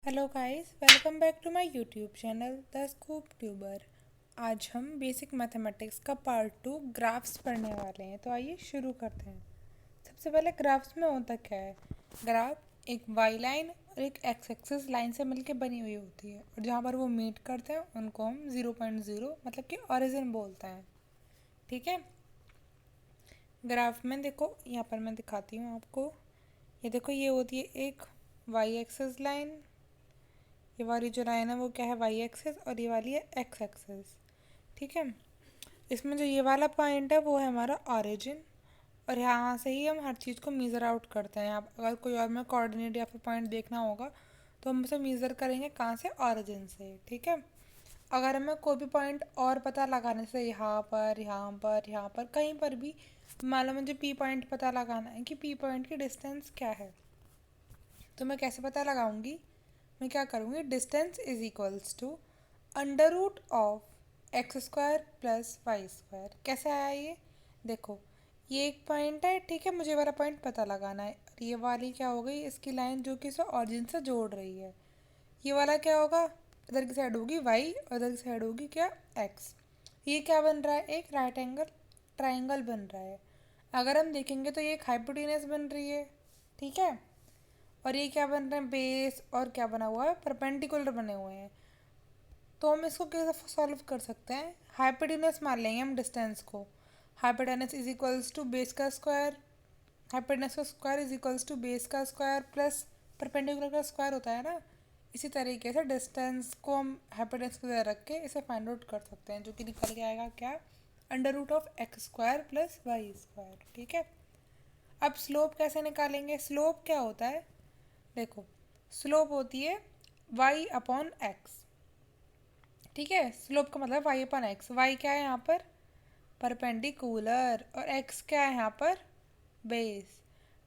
Hello guys, welcome back to my YouTube channel the scoop tuber. आज हम basic mathematics का part 2 graphs पढ़ने वाले हैं। तो आइए शुरू करते हैं। सबसे पहले ग्राफ्स में होता क्या है। ग्राफ एक वाई लाइन और एक एक्स एक्सिस लाइन से मिलके बनी हुई होती है, और जहाँ पर वो मीट करते हैं उनको हम 0.0 मतलब कि ओरिजिन बोलते हैं। ठीक है। ग्राफ में देखो, यहाँ पर मैं दिखाती हूँ आपको। ये देखो, ये होती है एक वाई एक्सिस लाइन। ये वाली जो लाइन है वो क्या है, वाई एक्सिस, और ये वाली है एक्स एक्सिस। ठीक है। इसमें जो ये वाला पॉइंट है वो है हमारा ऑरिजिन, और यहाँ से ही हम हर चीज़ को मीज़र आउट करते हैं। आप अगर कोई और में कोऑर्डिनेट या फिर पॉइंट देखना होगा तो हम उसे मीज़र करेंगे कहाँ से, ऑरिजिन से। ठीक है। अगर हमें कोई भी पॉइंट और पता लगाने से, यहाँ पर यहाँ पर यहाँ पर कहीं पर भी, मान लो मुझे पी पॉइंट पता लगाना है कि पी पॉइंट की डिस्टेंस क्या है, तो मैं कैसे पता लगाऊंगी। मैं क्या करूँगी, distance is equals to under root of x square plus y square. कैसे आया ये, देखो ये एक पॉइंट है। ठीक है, मुझे वाला पॉइंट पता लगाना है। और ये वाली क्या हो गई, इसकी लाइन जो कि इसे ऑरिजिन से जोड़ रही है। ये वाला क्या होगा, इधर की साइड होगी वाई और इधर की साइड होगी क्या, एक्स। ये क्या बन रहा है, एक राइट एंगल ट्राइंगल बन रहा है। अगर हम देखेंगे तो ये एक हाइपोटेनस बन रही है। ठीक है। और ये क्या बन रहे हैं, बेस, और क्या बना हुआ है, परपेंडिकुलर बने हुए हैं। तो हम इसको कैसे सॉल्व कर सकते हैं, हाइपोटेनस मान लेंगे हम डिस्टेंस को। Hypotenuse is equals to base का स्क्वायर, हाइपोटेनस का square is equals to base का स्क्वायर प्लस परपेंडिकुलर का स्क्वायर होता है ना। इसी तरीके से डिस्टेंस को हम हाइपोटेनस की तरह रख के इसे फाइंड आउट कर सकते हैं, जो कि निकल के आएगा क्या, under root of x square plus y square. ठीक है। अब स्लोप कैसे निकालेंगे, स्लोप क्या होता है, देखो स्लोप होती है y अपॉन एक्स। ठीक है। स्लोप का मतलब y अपॉन एक्स। y क्या है यहाँ पर, परपेंडिकुलर, और x क्या है यहाँ पर, बेस।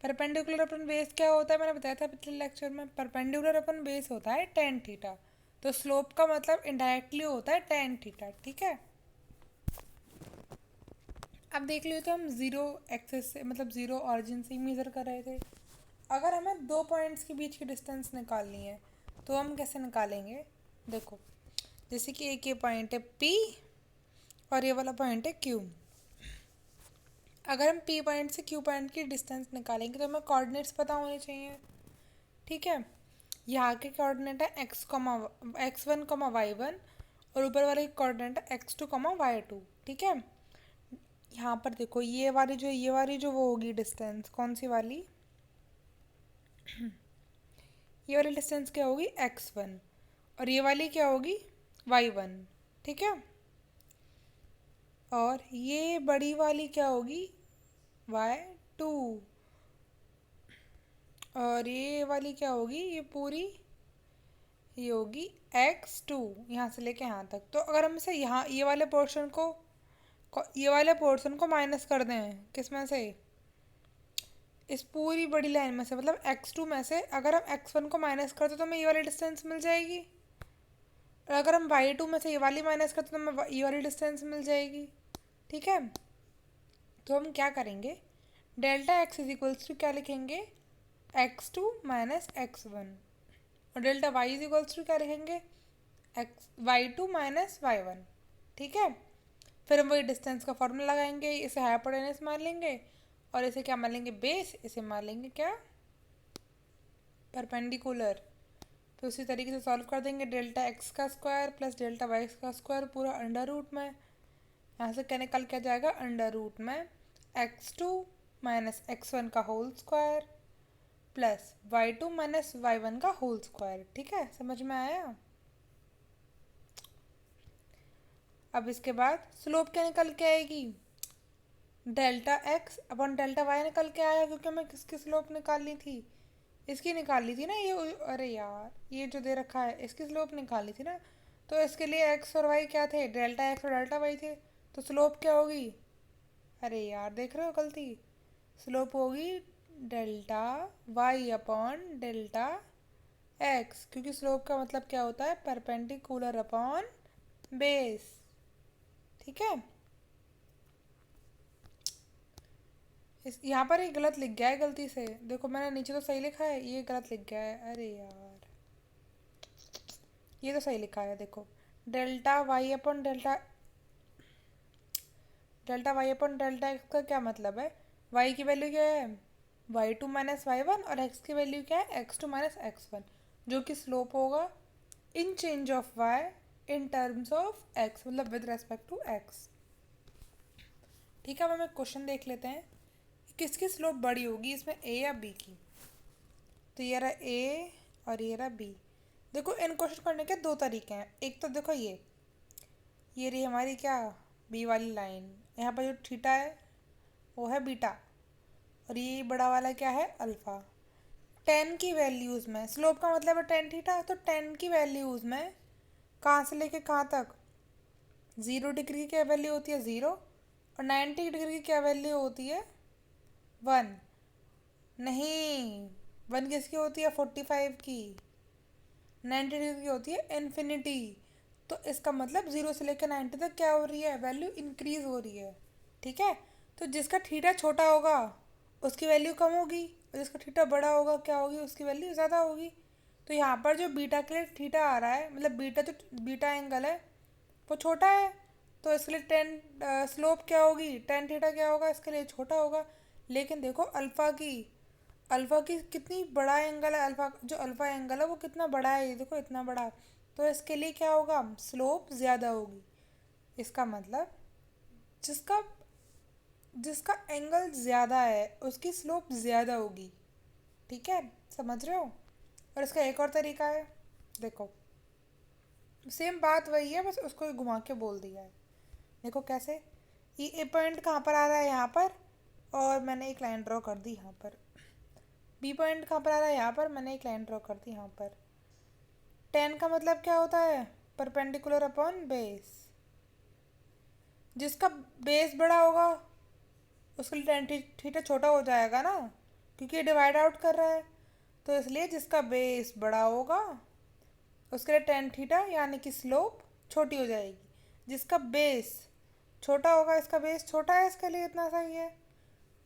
परपेंडिकुलर अपन बेस क्या होता है, मैंने बताया था पिछले लेक्चर में, परपेंडिकुलर अपन बेस होता है टेन थीटा। तो स्लोप का मतलब इनडायरेक्टली होता है टेन थीटा। ठीक है। अब देख लियो, तो हम जीरो एक्सेस से मतलब जीरो ऑरिजिन से ही मेज़र कर रहे थे। अगर हमें दो पॉइंट्स के बीच की डिस्टेंस निकालनी है तो हम कैसे निकालेंगे, देखो जैसे कि एक ये पॉइंट है P और ये वाला पॉइंट है Q। अगर हम P पॉइंट से Q पॉइंट की डिस्टेंस निकालेंगे तो हमें कोऑर्डिनेट्स पता होने चाहिए। ठीक है। यहाँ के कोऑर्डिनेट है x1, y1, और ऊपर वाले की कोऑर्डिनेट है x2, y2। ठीक है। यहाँ पर देखो, ये वाली जो वो होगी डिस्टेंस, कौन सी वाली, ये वाली डिस्टेंस क्या होगी, x1, और ये वाली क्या होगी, y1। ठीक है। और ये बड़ी वाली क्या होगी, y2, और ये वाली क्या होगी, ये पूरी ये होगी x2, यहाँ से लेके यहाँ तक। तो अगर हम इसे यहाँ ये वाले पोर्शन को माइनस कर दें, किस में से, इस पूरी बड़ी लाइन में से, मतलब x2 में से अगर हम x1 को माइनस करते तो हमें ये वाली डिस्टेंस मिल जाएगी। और अगर हम y2 में से ये वाली माइनस करते तो हमें ये वाली डिस्टेंस मिल जाएगी। ठीक है। तो हम क्या करेंगे, delta x is equals to क्या लिखेंगे, x2 माइनस x1, और delta y is equals to क्या लिखेंगे, y2 माइनस y1। ठीक है। फिर हम वही डिस्टेंस का फॉर्मूला लगाएंगे, इसे हाइपोटेनस मान लेंगे, और इसे क्या मान लेंगे, बेस, इसे मान लेंगे क्या, परपेंडिकुलर। तो उसी तरीके से सॉल्व कर देंगे, डेल्टा एक्स का स्क्वायर प्लस डेल्टा वाई का स्क्वायर पूरा अंडर रूट में, यहाँ से क्या निकल के जाएगा, अंडर रूट में x2 माइनस x1 का whole square plus y2 minus y1 का होल स्क्वायर। ठीक है, समझ में आया। अब इसके बाद स्लोप क्या निकल के आएगी, delta x upon delta y निकल के आया, क्योंकि हमें किसकी स्लोप निकालनी थी, इसकी निकाली थी ना ये। अरे यार, ये जो दे रखा है इसकी स्लोप निकाली थी ना। तो इसके लिए एक्स और वाई क्या थे, डेल्टा एक्स और डेल्टा वाई थे। तो स्लोप क्या होगी, अरे यार देख रहे हो गलती, स्लोप होगी delta Y upon delta x, क्योंकि स्लोप का मतलब क्या होता है, परपेंडिकुलर अपॉन बेस। ठीक है। इस यहाँ पर ये गलत लिख गया है गलती से, देखो मैंने नीचे तो सही लिखा है, ये गलत लिख गया है, अरे यार। ये तो सही लिखा है, देखो। Delta Y upon delta delta Y upon delta X का क्या मतलब है? वाई की वैल्यू क्या है? Y two minus Y one, और एक्स की वैल्यू क्या है? X two minus X one, जो कि स्लोप होगा in change of Y in terms of X, मतलब विद रेस्पेक्ट टू एक्स। ठीक है, अब हमें क्वेश्चन देख लेते हैं कि किसकी स्लोप बड़ी होगी इसमें, ए या बी की। तो ये रहा ए और ये रहा बी। देखो, इन क्वेश्चन करने के दो तरीके हैं। एक तो देखो, ये रही हमारी क्या, बी वाली लाइन। यहाँ पर जो थीटा है वो है बीटा, और ये बड़ा वाला क्या है, अल्फा। टेन की वैल्यूज़ में स्लोप का मतलब है टेन थीटा, तो टेन की वैल्यूज़ में कहाँ से लेके कहाँ तक, 0 डिग्री की क्या वैल्यू होती है, 0, और 90 डिग्री की क्या वैल्यू होती है, 1। नहीं, 1 किसकी होती है, 45 की। 90 डिग्री की होती है इन्फिनिटी। तो इसका मतलब 0 से लेकर 90 तक क्या हो रही है, वैल्यू इंक्रीज हो रही है। ठीक है, तो जिसका थीटा छोटा होगा उसकी वैल्यू कम होगी, और जिसका थीटा बड़ा होगा क्या होगी, उसकी वैल्यू ज़्यादा होगी। तो यहाँ पर जो बीटा के लिए थीटा आ रहा है, मतलब बीटा जो बीटा एंगल है वो छोटा है, तो इसके लिए टेन स्लोप क्या होगी, टेन थीटा क्या होगा, इसके लिए छोटा होगा। लेकिन देखो अल्फ़ा की कितनी बड़ा एंगल है, अल्फ़ा जो अल्फ़ा एंगल है वो कितना बड़ा है, ये देखो इतना बड़ा। तो इसके लिए क्या होगा, स्लोप ज़्यादा होगी। इसका मतलब जिसका जिसका एंगल ज़्यादा है उसकी स्लोप ज़्यादा होगी। ठीक है, समझ रहे हो? और इसका एक और तरीका है, देखो, सेम बात वही है, बस उसको घुमा के बोल दिया है। देखो कैसे, ये ए पॉइंट कहाँ पर आ रहा है, यहाँ पर, और मैंने एक लाइन ड्रॉ कर दी यहाँ पर। बी पॉइंट कहाँ पर आ रहा है, यहाँ पर, मैंने एक लाइन ड्रॉ कर दी यहाँ पर। टेन का मतलब क्या होता है, परपेंडिकुलर अपॉन बेस। जिसका बेस बड़ा होगा उसके लिए टेन थीटा छोटा हो जाएगा ना, क्योंकि ये डिवाइड आउट कर रहा है। तो इसलिए जिसका बेस बड़ा होगा उसके लिए टेन थीटा यानी कि स्लोप छोटी हो जाएगी। जिसका बेस छोटा होगा, इसका बेस छोटा है इसके लिए इतना सही है,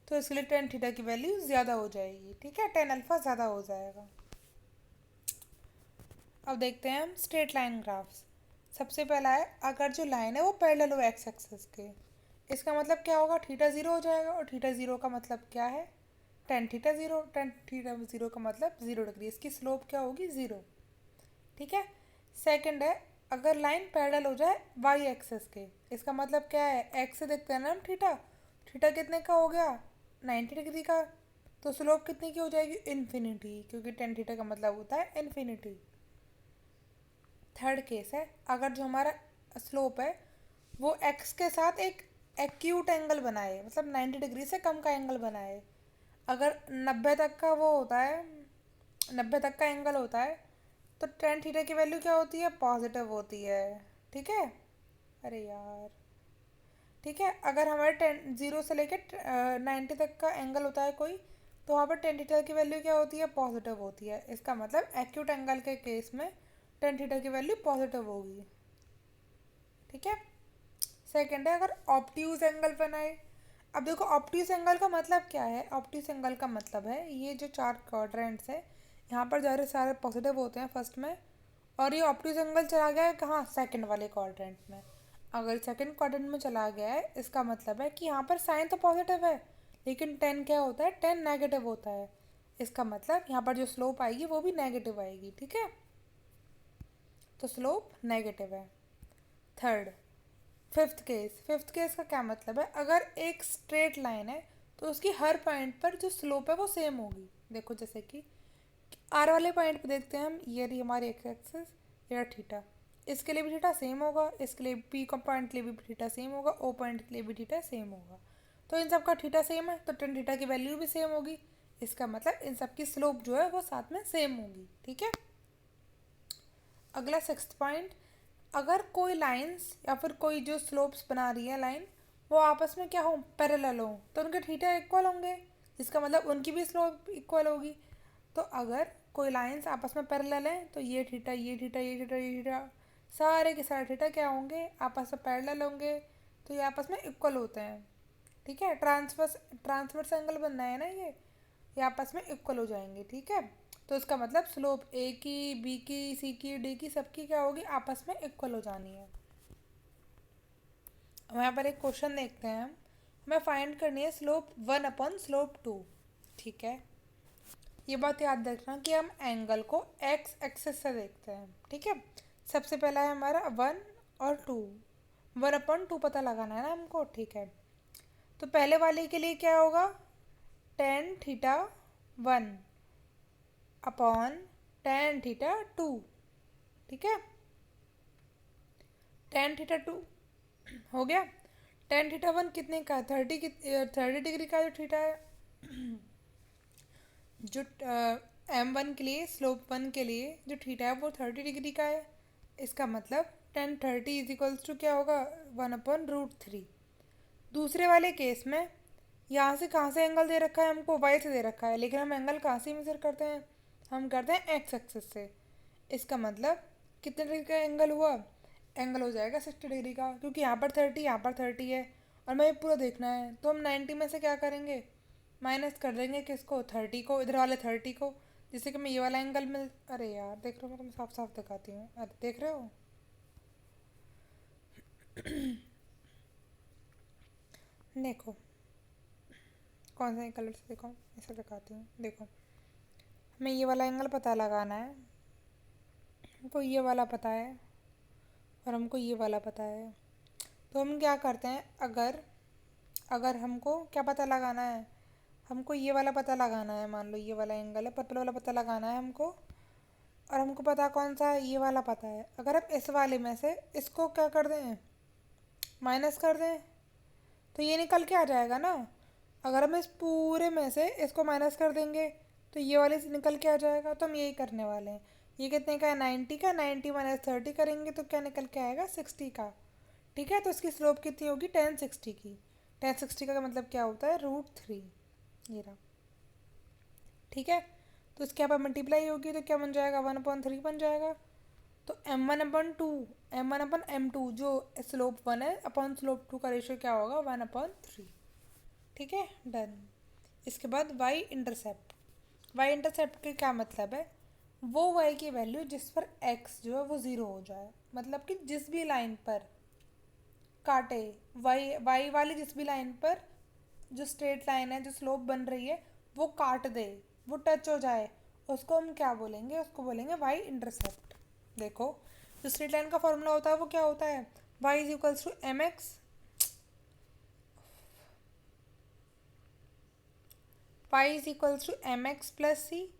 तो इसके लिए टेन थीटा की वैल्यू ज़्यादा हो जाएगी। ठीक है, टेन अल्फा ज़्यादा हो जाएगा। अब देखते हैं हम स्ट्रेट लाइन ग्राफ्स। सबसे पहला है, अगर जो लाइन है वो पैरेलल हो एक्स एक्सिस के, इसका मतलब क्या होगा, थीटा ज़ीरो हो जाएगा, और थीटा ज़ीरो का मतलब क्या है, tan theta zero. Tan theta zero का मतलब 0 डिग्री, इसकी स्लोप क्या होगी, 0। ठीक है। सेकंड है, अगर लाइन पैरेलल हो जाए वाई एक्सिस के, इसका मतलब क्या है, एक्स से देखते हैं ना हम थीटा, थीटा कितने का हो गया, 90 डिग्री का। तो स्लोप कितनी की हो जाएगी, इन्फिनिटी, क्योंकि टेन थीटा का मतलब होता है इन्फिनिटी। थर्ड केस है, अगर जो हमारा स्लोप है वो एक्स के साथ एक एक्यूट एंगल बनाए, मतलब 90 डिग्री से कम का एंगल बनाए। अगर 90 तक का वो होता है, 90 तक का एंगल होता है, तो टेन थीटा की वैल्यू क्या होती है, पॉजिटिव होती है। ठीक है, अरे यार, ठीक है, अगर हमारे टेन 0 से लेकर 90 तक का एंगल होता है कोई, तो वहाँ पर टेन थीटा की वैल्यू क्या होती है, पॉजिटिव होती है। इसका मतलब एक्यूट एंगल के केस में टेन थीटा की वैल्यू पॉजिटिव होगी। ठीक है। सेकंड है, अगर ऑब्ट्यूज एंगल बनाए। अब देखो, ऑब्ट्यूज एंगल का मतलब क्या है, ऑब्ट्यूज एंगल का मतलब है ये जो चार क्वाड्रेंट्स है, यहाँ पर जा रहे सारे पॉजिटिव होते हैं फर्स्ट में, और ये ऑब्ट्यूज एंगल चला गया है कहाँ, सेकंड वाले क्वाड्रेंट में। अगर सेकंड क्वाड्रेंट में चला गया है, इसका मतलब है कि यहाँ पर साइन तो पॉजिटिव है, लेकिन टेन क्या होता है, टेन नेगेटिव होता है। इसका मतलब यहाँ पर जो स्लोप आएगी वो भी नेगेटिव आएगी। ठीक है, तो स्लोप नेगेटिव है। थर्ड, फिफ्थ केस का क्या मतलब है, अगर एक स्ट्रेट लाइन है तो उसकी हर पॉइंट पर जो स्लोप है वो सेम होगी। देखो, जैसे कि आर वाले पॉइंट पे देखते हैं हम, ये रही हमारी एक्स एक्सिस, ये थीटा, इसके लिए भी थीटा सेम होगा, इसके लिए पी का पॉइंट के लिए भी थीटा सेम होगा, ओ पॉइंट के लिए भी थीटा सेम होगा। तो इन सब का थीटा सेम है, तो टेन थीटा की वैल्यू भी सेम होगी। इसका मतलब इन सब की स्लोप जो है वो साथ में सेम होगी। ठीक है। अगला सिक्स्थ पॉइंट, अगर कोई लाइंस या फिर कोई जो स्लोप्स बना रही है लाइन, वो आपस में क्या हो, पैरेलल हो, तो उनके थीटा इक्वल होंगे, जिसका मतलब उनकी भी स्लोप इक्वल होगी। तो अगर कोई लाइंस आपस में पैरेलल हैं तो ये थीटा, ये थीटा, ये थीटा, ये थीटा, सारे के सारे थीटा क्या होंगे, आपस में पैरेलल होंगे, तो ये आपस में इक्वल होते हैं। ठीक है, ट्रांसवर्स ट्रांसवर्स एंगल बनना है ना, ये आपस में इक्वल हो जाएंगे। ठीक है, तो इसका मतलब स्लोप ए की, बी की, सी की, डी की, सबकी क्या होगी, आपस में इक्वल हो जानी है। अब यहाँ पर एक क्वेश्चन देखते हैं हम, हमें फाइंड करनी है स्लोप 1/स्लोप 2। ठीक है, ये बात याद रखना कि हम एंगल को एक्स एक्सिस से देखते हैं। ठीक है, सबसे पहला है हमारा 1 और 2, 1/2 पता लगाना है ना हमको। ठीक है, तो पहले वाले के लिए क्या होगा, tan θ 1/tan θ 2। ठीक है, tan θ 2 हो गया। tan θ 1 कितने का, 30 डिग्री का जो थीटा है, जो M1 के लिए, स्लोप 1 के लिए जो थीटा है वो 30 डिग्री का है। इसका मतलब tan 30 क्या होगा, 1/√3। दूसरे वाले केस में यहाँ से कहाँ से एंगल दे रखा है हमको, वाई से दे रखा है, लेकिन हम एंगल कहाँ से मेजर करते हैं, हम करते हैं एक्स एक्सिस से। इसका मतलब कितने डिग्री का एंगल हुआ, एंगल हो जाएगा 60 डिग्री का, क्योंकि यहाँ पर 30, यहाँ पर 30 है और हमें पूरा देखना है। तो हम 90 में से क्या करेंगे, माइनस कर देंगे किसको, 30 को, इधर वाले 30 को, जिससे कि मैं ये वाला एंगल मिल, अरे यार देख रहे हो, मैं तुम्हें साफ साफ दिखाती हूँ, अरे देख रहे हो। देखो कौन सा कलर से, देखो ऐसे दिखाती हूँ, देखो हमें ये वाला एंगल पता लगाना है, हमको ये वाला पता है और हमको ये वाला पता है। तो हम क्या करते हैं, अगर अगर हमको क्या पता लगाना है, हमको ये वाला पता लगाना है, मान लो ये वाला एंगल है, पर्पल वाला पता लगाना है हमको, और हमको पता कौन सा है, ये वाला पता है। अगर हम इस वाले में से इसको क्या कर दें, माइनस कर दें, तो ये निकल के आ जाएगा ना। अगर हम इस पूरे में से इसको माइनस कर देंगे तो ये वाले से निकल के आ जाएगा। तो हम यही करने वाले हैं। ये कितने का है, 90 का, 90 माइनस 30 करेंगे तो क्या निकल के आएगा, 60 का। ठीक है, तो इसकी स्लोप कितनी होगी, tan 60 की। tan 60 का मतलब क्या होता है, √3, ये रहा। ठीक है, तो इसके यहाँ पर मल्टीप्लाई होगी तो क्या बन जाएगा, 1/3 बन जाएगा। तो m1/2, m1/m2 जो स्लोप 1 है अपॉन स्लोप 2 का रेशियो क्या होगा, 1/3। ठीक है, डन। इसके बाद वाई इंटरसेप्ट, वाई इंटरसेप्ट का क्या मतलब है, वो वाई की वैल्यू जिस पर एक्स जो है वो ज़ीरो हो जाए, मतलब कि जिस भी लाइन पर काटे, वाई वाई वाली जिस भी लाइन पर, जो स्ट्रेट लाइन है, जो स्लोप बन रही है, वो काट दे, वो टच हो जाए, उसको हम क्या बोलेंगे, उसको बोलेंगे वाई इंटरसेप्ट। देखो, जो स्ट्रेट लाइन का फॉर्मूला होता है वो क्या होता है, Y is equals to M X, Y is equals to M X plus C.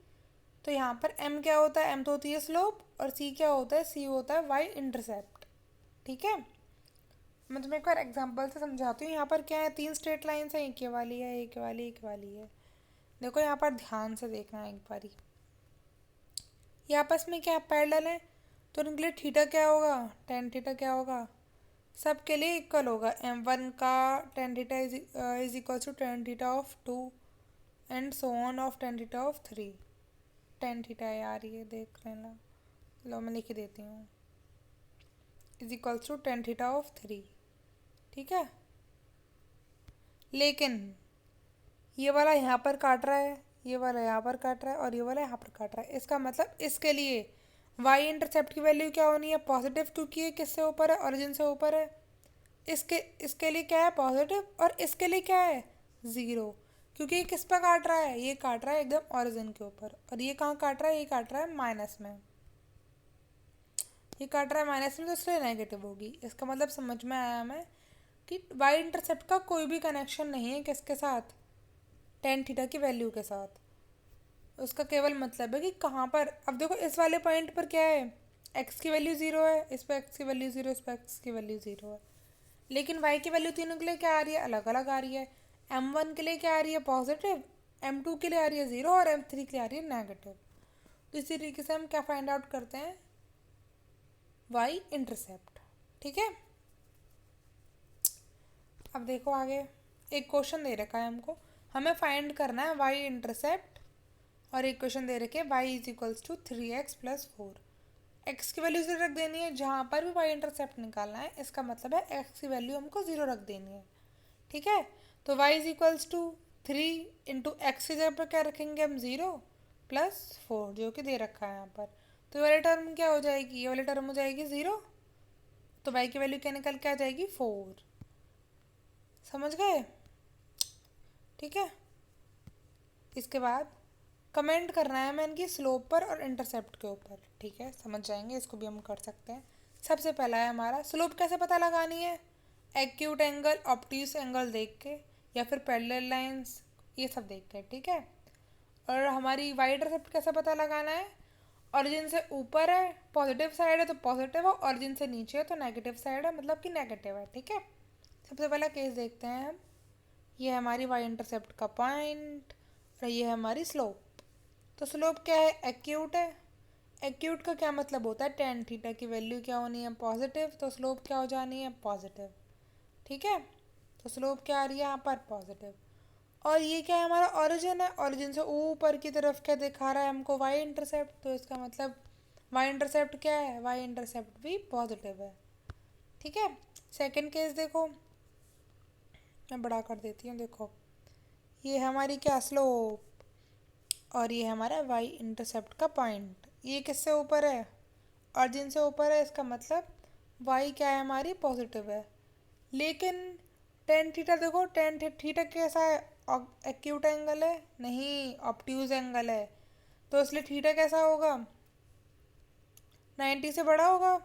तो यहाँ पर m क्या होता है, m तो होती है स्लोप, और c क्या होता है, c होता है y इंटरसेप्ट। ठीक है, मैं तुम्हें एक बार एग्जांपल से समझाती हूँ। यहाँ पर क्या है, 3 स्ट्रेट लाइन्स हैं, एक ये वाली है, एक वाली, एक वाली है। देखो यहाँ पर ध्यान से देखना है एक बारी, ये आपस में क्या पैरेलल है, तो इनके लिए थीटा क्या होगा, tan θ क्या होगा, सबके लिए इक्वल होगा। m1 का tan θ is equal to tan θ of 2 and so on of tan θ of 3। tan θ यार ये देख लेना, लो मैं लिख देती हूँ, is equals to tan θ of 3। ठीक है, लेकिन ये वाला यहाँ पर काट रहा है, ये वाला यहाँ पर काट रहा है, और ये वाला यहाँ पर काट रहा है। इसका मतलब इसके लिए वाई इंटरसेप्ट की वैल्यू क्या होनी है, पॉजिटिव, क्योंकि ये किससे ऊपर है, ओरिजिन से ऊपर है। इसके इसके लिए क्या है, पॉजिटिव, और इसके लिए क्या है, ज़ीरो, क्योंकि ये किस पर काट रहा है, ये काट रहा है एकदम ओरिजिन के ऊपर। और ये कहाँ काट रहा है, ये काट रहा है माइनस में, ये काट रहा है माइनस में, तो इसलिए नेगेटिव होगी। इसका मतलब समझ में आया हमें कि वाई इंटरसेप्ट का कोई भी कनेक्शन नहीं है किसके साथ, tan θ की वैल्यू के साथ। उसका केवल मतलब है कि कहाँ पर, अब देखो इस वाले पॉइंट पर क्या है, एक्स की वैल्यू ज़ीरो है, इस पर एक्स की वैल्यू ज़ीरो, इस पर एक्स की वैल्यू ज़ीरो है, लेकिन वाई की वैल्यू तीनों के लिए क्या आ रही है, अलग अलग आ रही है। m1 के लिए क्या आ रही है, पॉजिटिव, m2 के लिए आ रही है ज़ीरो, और m3 के लिए आ रही है नेगेटिव। तो इसी तरीके से हम क्या फाइंड आउट करते हैं, वाई इंटरसेप्ट। ठीक है, अब देखो आगे एक क्वेश्चन दे रखा है हमको, हमें फाइंड करना है वाई इंटरसेप्ट, और एक क्वेश्चन दे रखे y is equals to 3x + 4। X की वैल्यू ज़ीरो रख देनी है, जहाँ पर भी वाई इंटरसेप्ट निकालना है, इसका मतलब है एक्स की वैल्यू हमको ज़ीरो रख देनी है। ठीक है, तो y is equals to 3 into x की जगह पर क्या रखेंगे हम, ज़ीरो, +4 जो कि दे रखा है यहाँ पर। तो ये वाली टर्म क्या हो जाएगी, ये वाली टर्म हो जाएगी 0। तो y की वैल्यू क्या निकल के आ जाएगी 4। समझ गए? ठीक है। इसके बाद कमेंट करना है हमें इनकी स्लोप पर और इंटरसेप्ट के ऊपर। ठीक है, समझ जाएंगे, इसको भी हम कर सकते हैं। सबसे पहला है हमारा स्लोप कैसे पता लगानी है, एक्यूट एंगल, ऑब्ट्यूस एंगल देख के या फिर पैरेलल लाइंस, ये सब देख के। ठीक है। और हमारी वाई इंटरसेप्ट कैसे पता लगाना है, ओरिजिन से ऊपर है पॉजिटिव साइड है तो पॉजिटिव है, ओरिजिन से नीचे है तो नेगेटिव साइड है मतलब कि नेगेटिव है। ठीक है। सबसे पहला केस देखते हैं हम। ये है हमारी वाई इंटरसेप्ट का पॉइंट और ये है हमारी स्लोप। तो स्लोप क्या है, एक्यूट है। एक्यूट का क्या मतलब होता है, टेन थीटा की वैल्यू क्या होनी है, पॉजिटिव, तो स्लोप क्या हो जानी है, पॉजिटिव। ठीक है। तो स्लोप क्या आ रही है यहाँ पर, पॉजिटिव। और ये क्या है, हमारा ओरिजिन है, ओरिजिन से ऊपर की तरफ क्या दिखा रहा है हमको, वाई इंटरसेप्ट, तो इसका मतलब वाई इंटरसेप्ट क्या है, वाई इंटरसेप्ट भी पॉजिटिव है। ठीक है। सेकंड केस देखो, मैं बड़ा कर देती हूँ, देखो ये है हमारी क्या, स्लोप, और ये है हमारा वाई इंटरसेप्ट का पॉइंट। ये किससे ऊपर है, ओरिजिन से ऊपर है, इसका मतलब वाई क्या है हमारी, पॉजिटिव है। लेकिन टेन थीटा देखो, टेन थीटा कैसा है, एक्यूट एंगल है, नहीं ऑब्ट्यूज एंगल है, तो इसलिए थीटा कैसा होगा, 90 से बड़ा होगा।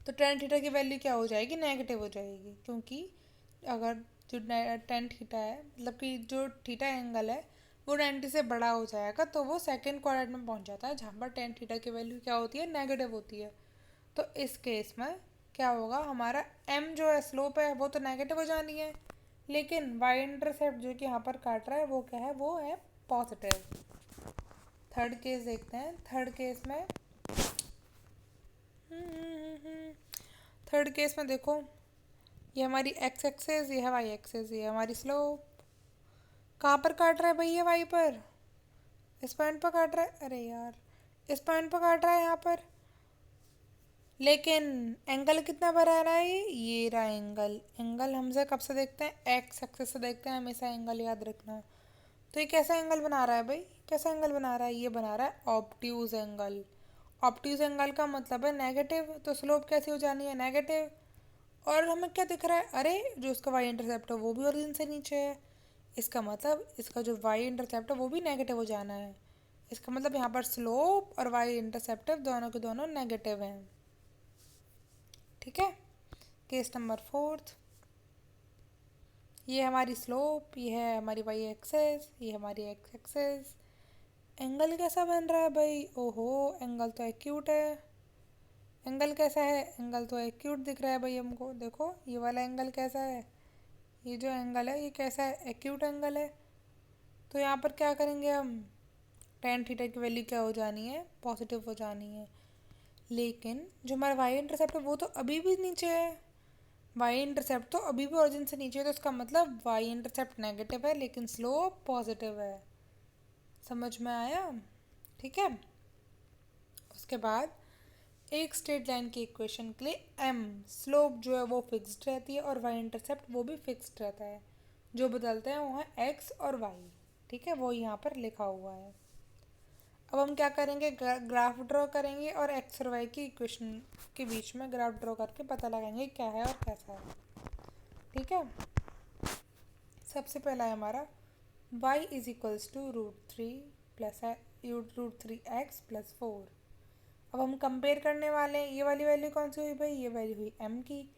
तो टेन थीटा की वैल्यू क्या हो जाएगी, नेगेटिव हो जाएगी, क्योंकि अगर जो टेन थीटा है मतलब कि जो थीटा एंगल है वो 90 से बड़ा हो जाएगा तो वो सेकंड क्वाड्रेंट में पहुंच जाता है, जहाँ पर टेन थीटा की वैल्यू क्या होती है, नेगेटिव होती है। तो इस केस में क्या होगा, हमारा m जो है स्लोप है वो तो नेगेटिव हो जानी है, लेकिन y इंटरसेप्ट जो कि यहाँ पर काट रहा है वो क्या है, वो है पॉजिटिव। थर्ड केस देखते हैं। थर्ड केस में देखो, ये हमारी x एक्सेस, ये है y एक्सेस, ये हमारी स्लोप। कहाँ पर काट रहा है भाई, ये y पर, इस पॉइंट पर काट रहा है, अरे यार इस पॉइंट पर काट रहा है यहाँ पर, लेकिन एंगल कितना बना रहा है, ये रहा एंगल। एंगल हमसे कब से देखते हैं, एक्स एक्सिस से देखते हैं हमेशा, एंगल याद रखना। तो ये कैसा एंगल बना रहा है भाई, कैसा एंगल बना रहा है, ये बना रहा है ऑब्ट्यूज एंगल। ऑब्ट्यूज एंगल का मतलब है नेगेटिव, तो स्लोप कैसी हो जानी है, नेगेटिव। और हमें क्या दिख रहा है, अरे जो इसका वाई इंटरसेप्ट है वो भी ओरिजिन से नीचे है, इसका मतलब इसका जो वाई इंटरसेप्ट है वो भी नेगेटिव हो जाना है। इसका मतलब यहाँ पर स्लोप और वाई इंटरसेप्टिव दोनों के दोनों नेगेटिव हैं। ठीक है। केस नंबर फोर्थ, ये हमारी स्लोप, ये है हमारी वाई एक्सेस, ये हमारी एक्स एक्सेस। एंगल कैसा बन रहा है भाई, ओहो एंगल तो एक्यूट है। एंगल कैसा है, एंगल तो एक्यूट दिख रहा है भाई हमको, देखो ये वाला एंगल कैसा है, ये जो एंगल है ये कैसा है, एक्यूट एंगल है। तो यहाँ पर क्या करेंगे हम, टेन थीटा की वैल्यू क्या हो जानी है, पॉजिटिव हो जानी है। लेकिन जो हमारा वाई इंटरसेप्ट है वो तो अभी भी नीचे है, वाई इंटरसेप्ट तो अभी भी ओरिजिन से नीचे है, तो इसका मतलब वाई इंटरसेप्ट नेगेटिव है लेकिन स्लोप पॉजिटिव है। समझ में आया? ठीक है। उसके बाद एक स्ट्रेट लाइन की इक्वेशन के लिए एम स्लोप जो है वो फिक्स्ड रहती है और वाई इंटरसेप्ट वो भी फिक्स्ड रहता है, जो बदलते हैं वो है एक्स और वाई। ठीक है, वो यहाँ पर लिखा हुआ है। अब हम क्या करेंगे, ग्राफ ड्रॉ करेंगे और एक्स और वाई की इक्वेशन के बीच में ग्राफ ड्रॉ करके पता लगाएंगे क्या है और कैसा है। ठीक है। सबसे पहला है हमारा y is equals to √3 plus √3x+4। अब हम कंपेयर करने वाले हैं, ये वाली वैल्यू कौन सी हुई भाई, ये वैल्यू हुई m की,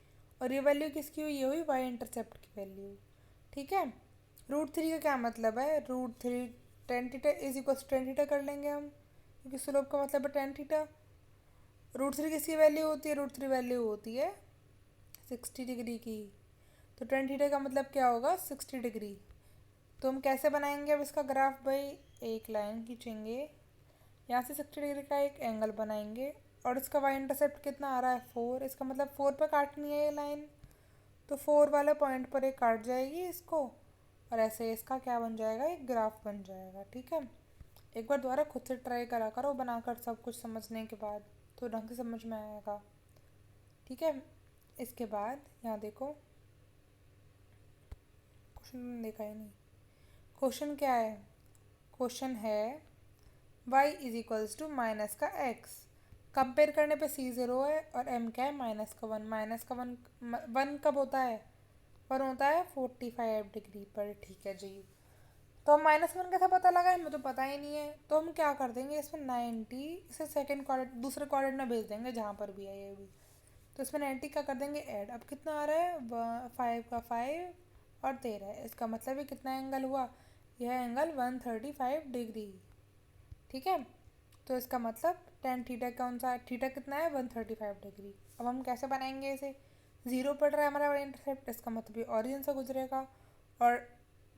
और ये वैल्यू किसकी हुई, ये हुई y इंटरसेप्ट की वैल्यू। ठीक है। √3 का क्या मतलब है, √3 tan theta is equals tan theta कर लेंगे हम, क्योंकि स्लोप का मतलब है टेन थीटा। √3 किसकी वैल्यू होती है, √3 वैल्यू होती है 60 डिग्री की, तो टेन थीटा का मतलब क्या होगा, 60 डिग्री। तो हम कैसे बनाएंगे अब इसका ग्राफ भाई, एक लाइन खींचेंगे, यहाँ से 60 डिग्री का एक एंगल बनाएंगे, और इसका वाई इंटरसेप्ट कितना आ रहा है, 4, इसका मतलब 4 पर काटनी है ये लाइन, तो 4 वाले पॉइंट पर एक काट जाएगी इसको, और ऐसे इसका क्या बन जाएगा, एक ग्राफ बन जाएगा। ठीक है। एक बार दोबारा खुद से ट्राई करा करो बनाकर, सब कुछ समझने के बाद तो ढंग से समझ में आएगा। ठीक है। इसके बाद यहाँ देखो, क्वेश्चन देखा ही नहीं, क्वेश्चन क्या है, क्वेश्चन है Y is equals to minus का एक्स। कंपेयर करने पे सी ज़ीरो है और एम क्या है, माइनस का वन। माइनस का वन, वन कब होता है, वन होता है 45 डिग्री पर। ठीक है जी। तो हम माइनस वन कैसे पता लगा, हमें तो पता ही नहीं है। तो हम क्या कर देंगे, इसमें 90 इसे सेकेंड क्वाड्रेंट दूसरे क्वाड्रेंट में भेज देंगे जहाँ पर भी है ये भी। तो इसमें 90 का कर देंगे ऐड। अब कितना आ रहा है, 5 का 5 और 13। इसका मतलब ये कितना एंगल हुआ, यह एंगल 135 डिग्री। ठीक है। तो इसका मतलब टेन थीटा कौन सा, थीटा कितना है, 135 डिग्री। अब हम कैसे बनाएंगे इसे, ज़ीरो पड़ रहा है हमारा इंटरसेप्ट, इसका मतलब ये ऑरिजिन से गुजरेगा और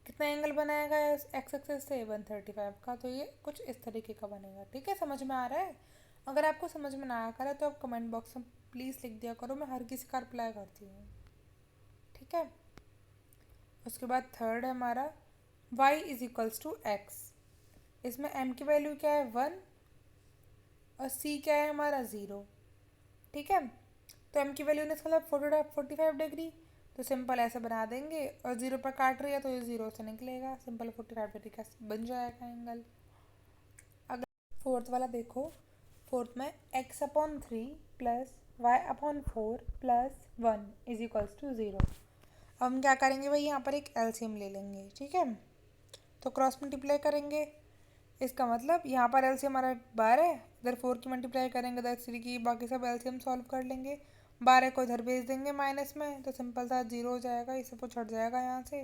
कितना एंगल बनाएगा एक्स एक्सेस से, 135 का। तो ये कुछ इस तरीके का बनेगा। ठीक है, समझ में आ रहा है। अगर आपको समझ में ना आया करे तो आप कमेंट बॉक्स में प्लीज़ लिख दिया करो, मैं हर किसी का रिप्लाई करती हूँ। ठीक है। उसके बाद थर्ड है हमारा y is equals to x. इसमें m की वैल्यू क्या है, 1 और c क्या है हमारा, 0। ठीक है। तो m की वैल्यू ने इसका मतलब 45 डिग्री। तो सिंपल ऐसे बना देंगे और 0 पर काट रही है तो ये 0 से निकलेगा। सिंपल 45 डिग्री का बन जाएगा एंगल। अगर फोर्थ वाला देखो, फोर्थ में x upon 3 plus y upon 4 plus 1 is equals to 0। अब हम क्या करेंगे भाई, यहाँ पर एक एलसीएम ले लेंगे। ठीक है। तो क्रॉस मल्टीप्लाई करेंगे। इसका मतलब यहाँ पर एलसीएम हमारा 12 है, इधर 4 की मल्टीप्लाई करेंगे, इधर 3 की, बाकी सब एलसीएम सॉल्व कर लेंगे। 12 को इधर भेज देंगे माइनस में, तो सिंपल सा 0 हो जाएगा, ये सब कुछ हट जाएगा यहाँ से।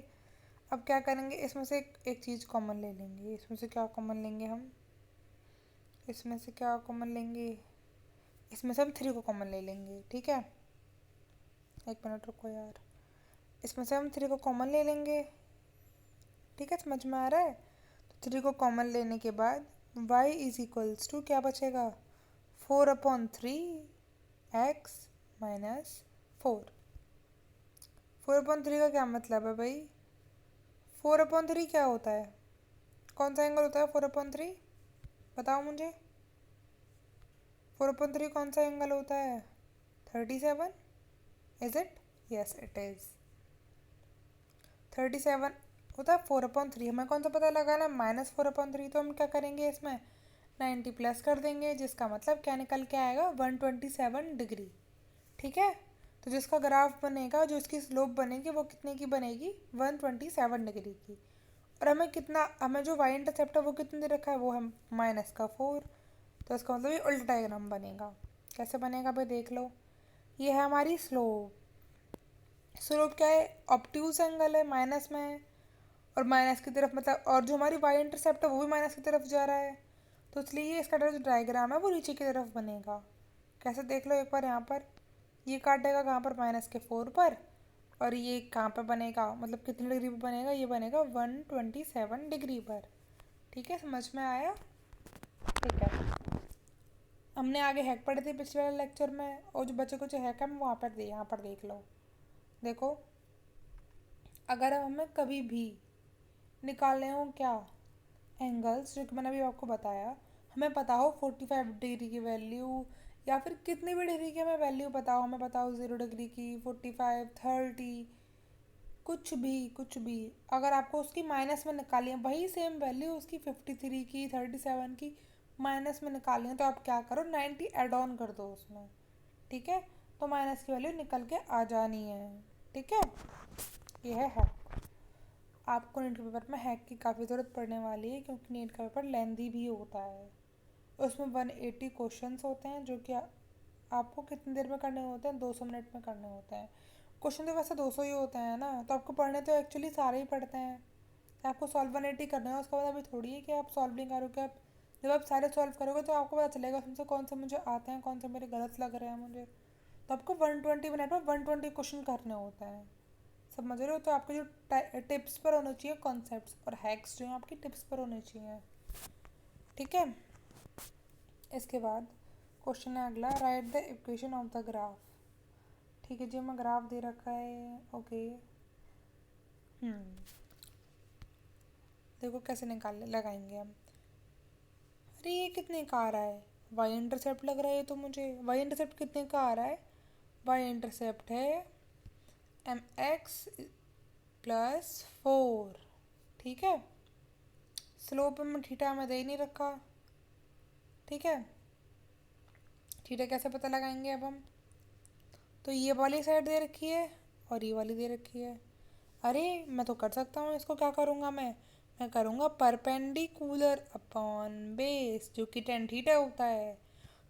अब क्या करेंगे, इसमें से एक चीज़ कॉमन ले लेंगे। इसमें से क्या कॉमन लेंगे हम, इसमें से क्या कॉमन लेंगे, इसमें से हम 3 को कॉमन ले लेंगे। ठीक है, एक मिनट रुको यार, इसमें से हम 3 को कॉमन ले लेंगे। ठीक है, समझ में आ रहा है। तो 3 को कॉमन लेने के बाद y इज इक्वल्स टू क्या बचेगा, 4/3 x माइनस 4। 4/3 का क्या मतलब है भाई, 4/3 क्या होता है, कौन सा एंगल होता है 4/3, बताओ मुझे। 4/3 कौन सा एंगल होता है, 37। Is it, yes it is 37 होता है 4/3। हमें कौन सा पता लगाना, -4/3। तो हम क्या करेंगे, इसमें 90 प्लस कर देंगे, जिसका मतलब क्या निकल के आएगा, 127 डिग्री। ठीक है। तो जिसका ग्राफ बनेगा, जो इसकी स्लोप बनेगी, वो कितने की बनेगी, 127 डिग्री की। और हमें कितना, हमें जो वाई इंटरसेप्ट है वो कितने दे रखा है, वो है -4। तो इसका मतलब ये उल्टा डायग्राम बनेगा। कैसे बनेगा भाई, देख लो। ये है हमारी स्लोप। स्लोप क्या है, ऑब्ट्यूज एंगल है, माइनस में है और माइनस की तरफ मतलब, और जो हमारी वाई इंटरसेप्ट है वो भी माइनस की तरफ जा रहा है। तो इसलिए इसका जो डायग्राम है वो नीचे की तरफ बनेगा। कैसे, देख लो एक बार, यहाँ पर ये काटेगा कहाँ पर, -4 पर। और ये कहाँ पर बनेगा, मतलब कितनी डिग्री पर बनेगा, ये बनेगा 127 डिग्री पर। ठीक है, समझ में आया। ठीक है, हमने आगे हैक पढ़े थे पिछले वाले लेक्चर में, और जो बच्चे कुछ हैक है मैं वहाँ पर यहाँ पर देख लो। देखो, अगर हमें कभी भी निकालने हो क्या, एंगल्स, जो कि मैंने अभी आपको बताया, हमें पता हो 45 डिग्री की वैल्यू, या फिर कितनी भी डिग्री की हमें वैल्यू बताओ, हमें बताओ 0 डिग्री की, 45, 30, कुछ भी अगर आपको उसकी माइनस में निकाली है, वही सेम वैल्यू उसकी 53 की, 37 की माइनस में निकाली है, तो आप क्या करो, 90 एड ऑन कर दो उसमें। ठीक है। तो माइनस की वैल्यू निकल के आ जानी है। ठीक है, ये है। आपको नीट के पेपर में हैक की काफ़ी ज़रूरत पड़ने वाली है, क्योंकि नीट का पेपर लेंदी भी होता है। उसमें 180 क्वेश्चंस होते हैं, जो कि आपको कितनी देर में करने होते हैं, 200 मिनट में करने होते हैं। क्वेश्चन तो वैसे 200 ही होते हैं ना, तो आपको पढ़ने तो एक्चुअली सारे ही पढ़ते हैं। आपको सॉल्व 180 करना है, उसका मतलब अभी थोड़ी है कि आप सॉल्व नहीं करोगे। आप जब आप सारे सॉल्व करोगे तो आपको पता चलेगा उसमें से कौन से मुझे आते हैं, कौन से मेरे गलत लग रहे हैं मुझे। तो आपको 120 मिनट में 120 क्वेश्चन करने होते हैं, समझ रहे हो। तो आपके जो टिप्स पर होने चाहिए कॉन्सेप्ट्स, और हैक्स जो हैं आपकी टिप्स पर होने चाहिए। ठीक है। इसके बाद क्वेश्चन है अगला, right the equation of the graph. ठीक है जी, हमें ग्राफ दे रखा है। ओके, देखो कैसे निकाल लगाएंगे हम। अरे ये कितने का आ रहा है, वाई इंटरसेप्ट लग रहा है तो मुझे, वाई इंटरसेप्ट कितने का आ रहा है, वाई इंटरसेप्ट है mx +4। ठीक है। स्लोप में थीटा में दे ही नहीं रखा, ठीक है। थीटा कैसे पता लगाएंगे अब हम? तो ये वाली साइड दे रखी है और ये वाली दे रखी है। अरे मैं तो कर सकता हूँ इसको। क्या करूँगा मैं करूँगा परपेंडिकुलर अपॉन बेस, जो कि टेन थीटा होता है।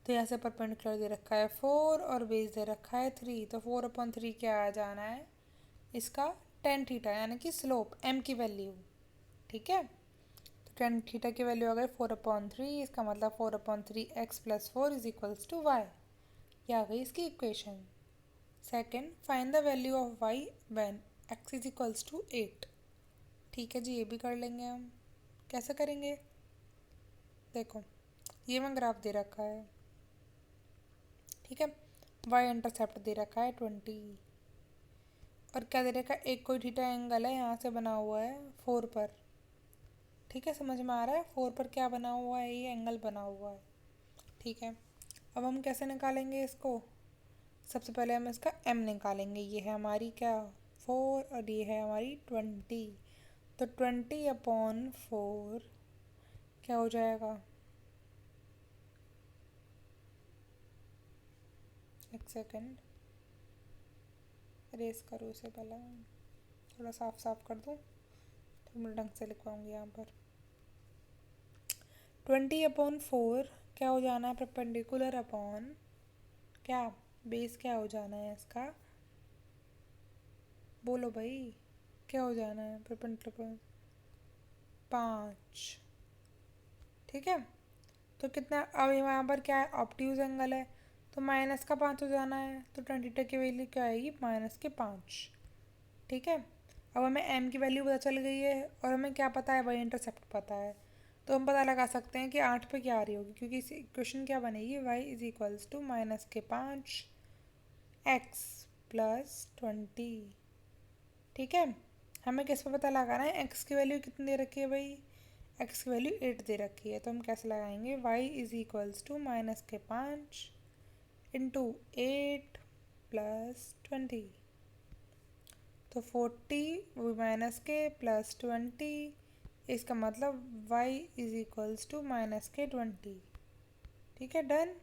तो यहाँ से परपेंडिकुलर दे रखा है 4 और बेस दे रखा है 3, तो 4/3 क्या आ जाना है इसका? टेन थीटा, यानी कि स्लोप m की वैल्यू। ठीक है, तो टेन थीटा की वैल्यू आ गई 4/3। इसका मतलब 4/3x+4 = y। ये आ गई इसकी equation. Second, find the value of y when x = 8। ठीक है जी, ये भी कर लेंगे हम। कैसे करेंगे? देखो, ये मैं ग्राफ दे रखा है। ठीक है, y इंटरसेप्ट दे रखा है 20 और क्या दे रखा है? एक कोई थीटा एंगल है यहाँ से बना हुआ है 4 पर। ठीक है, समझ में आ रहा है? 4 पर क्या बना हुआ है? ये एंगल बना हुआ है। ठीक है, अब हम कैसे निकालेंगे इसको? सबसे पहले हम इसका m निकालेंगे। ये है हमारी क्या? 4 और ये है हमारी 20। तो 20/4 क्या हो जाएगा? एक सेकेंड, रेस करो इसे पहले, थोड़ा साफ साफ कर दूँ तो मैं ढंग से लिखवाऊँगी यहाँ पर। 20/4 क्या हो जाना है? परपेंडिकुलर अपॉन क्या? बेस क्या हो जाना है इसका? बोलो भाई, क्या हो जाना है? परपेंडिकुलर 5। ठीक है, तो कितना? अब यहाँ पर क्या है? ऑब्ट्यूज एंगल है, तो -5 हो जाना है। तो 22 की वैल्यू क्या आएगी? -5। ठीक है, अब हमें m की वैल्यू पता चल गई है और हमें क्या पता है? y इंटरसेप्ट पता है। तो हम पता लगा सकते हैं कि 8 पे क्या आ रही होगी, क्योंकि इस इक्वेशन क्या बनेगी? y = -5x+20। ठीक है, हमें किस पे पता लगाना है? x की वैल्यू कितनी दे रखी है भाई? x की वैल्यू 8 दे रखी है। तो हम कैसे लगाएंगे? y = -5 into 8+20। तो 40 -+20, इसका मतलब y = -20। ठीक है, डन।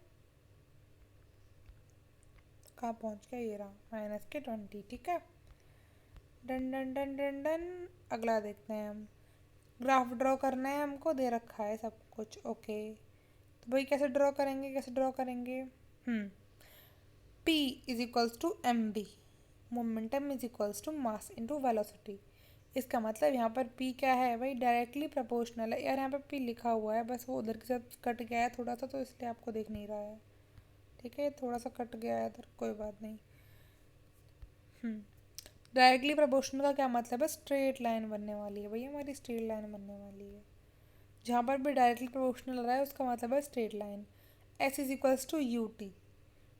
कहाँ पहुँच गया? ये रहा -20। ठीक है, done done done done done. अगला देखते हैं हम। ग्राफ ड्रॉ करना है हमको, दे रखा है सब कुछ। ओके, तो भाई कैसे ड्रॉ करेंगे? P = mb, momentum = mass into velocity. इसका मतलब यहाँ पर P क्या है भाई? डायरेक्टली प्रोपोर्शनल है। यार यहाँ पर P लिखा हुआ है, बस वो उधर के साथ कट गया है थोड़ा सा, तो इसलिए आपको दिख नहीं रहा है। ठीक है, थोड़ा सा कट गया है इधर, कोई बात नहीं। डायरेक्टली प्रोपोर्शनल का क्या मतलब है? स्ट्रेट लाइन बनने वाली है भैया, हमारी स्ट्रेट लाइन बनने वाली है। जहाँ पर भी डायरेक्टली प्रोपोर्शनल रहा है उसका मतलब है straight line. S = ut,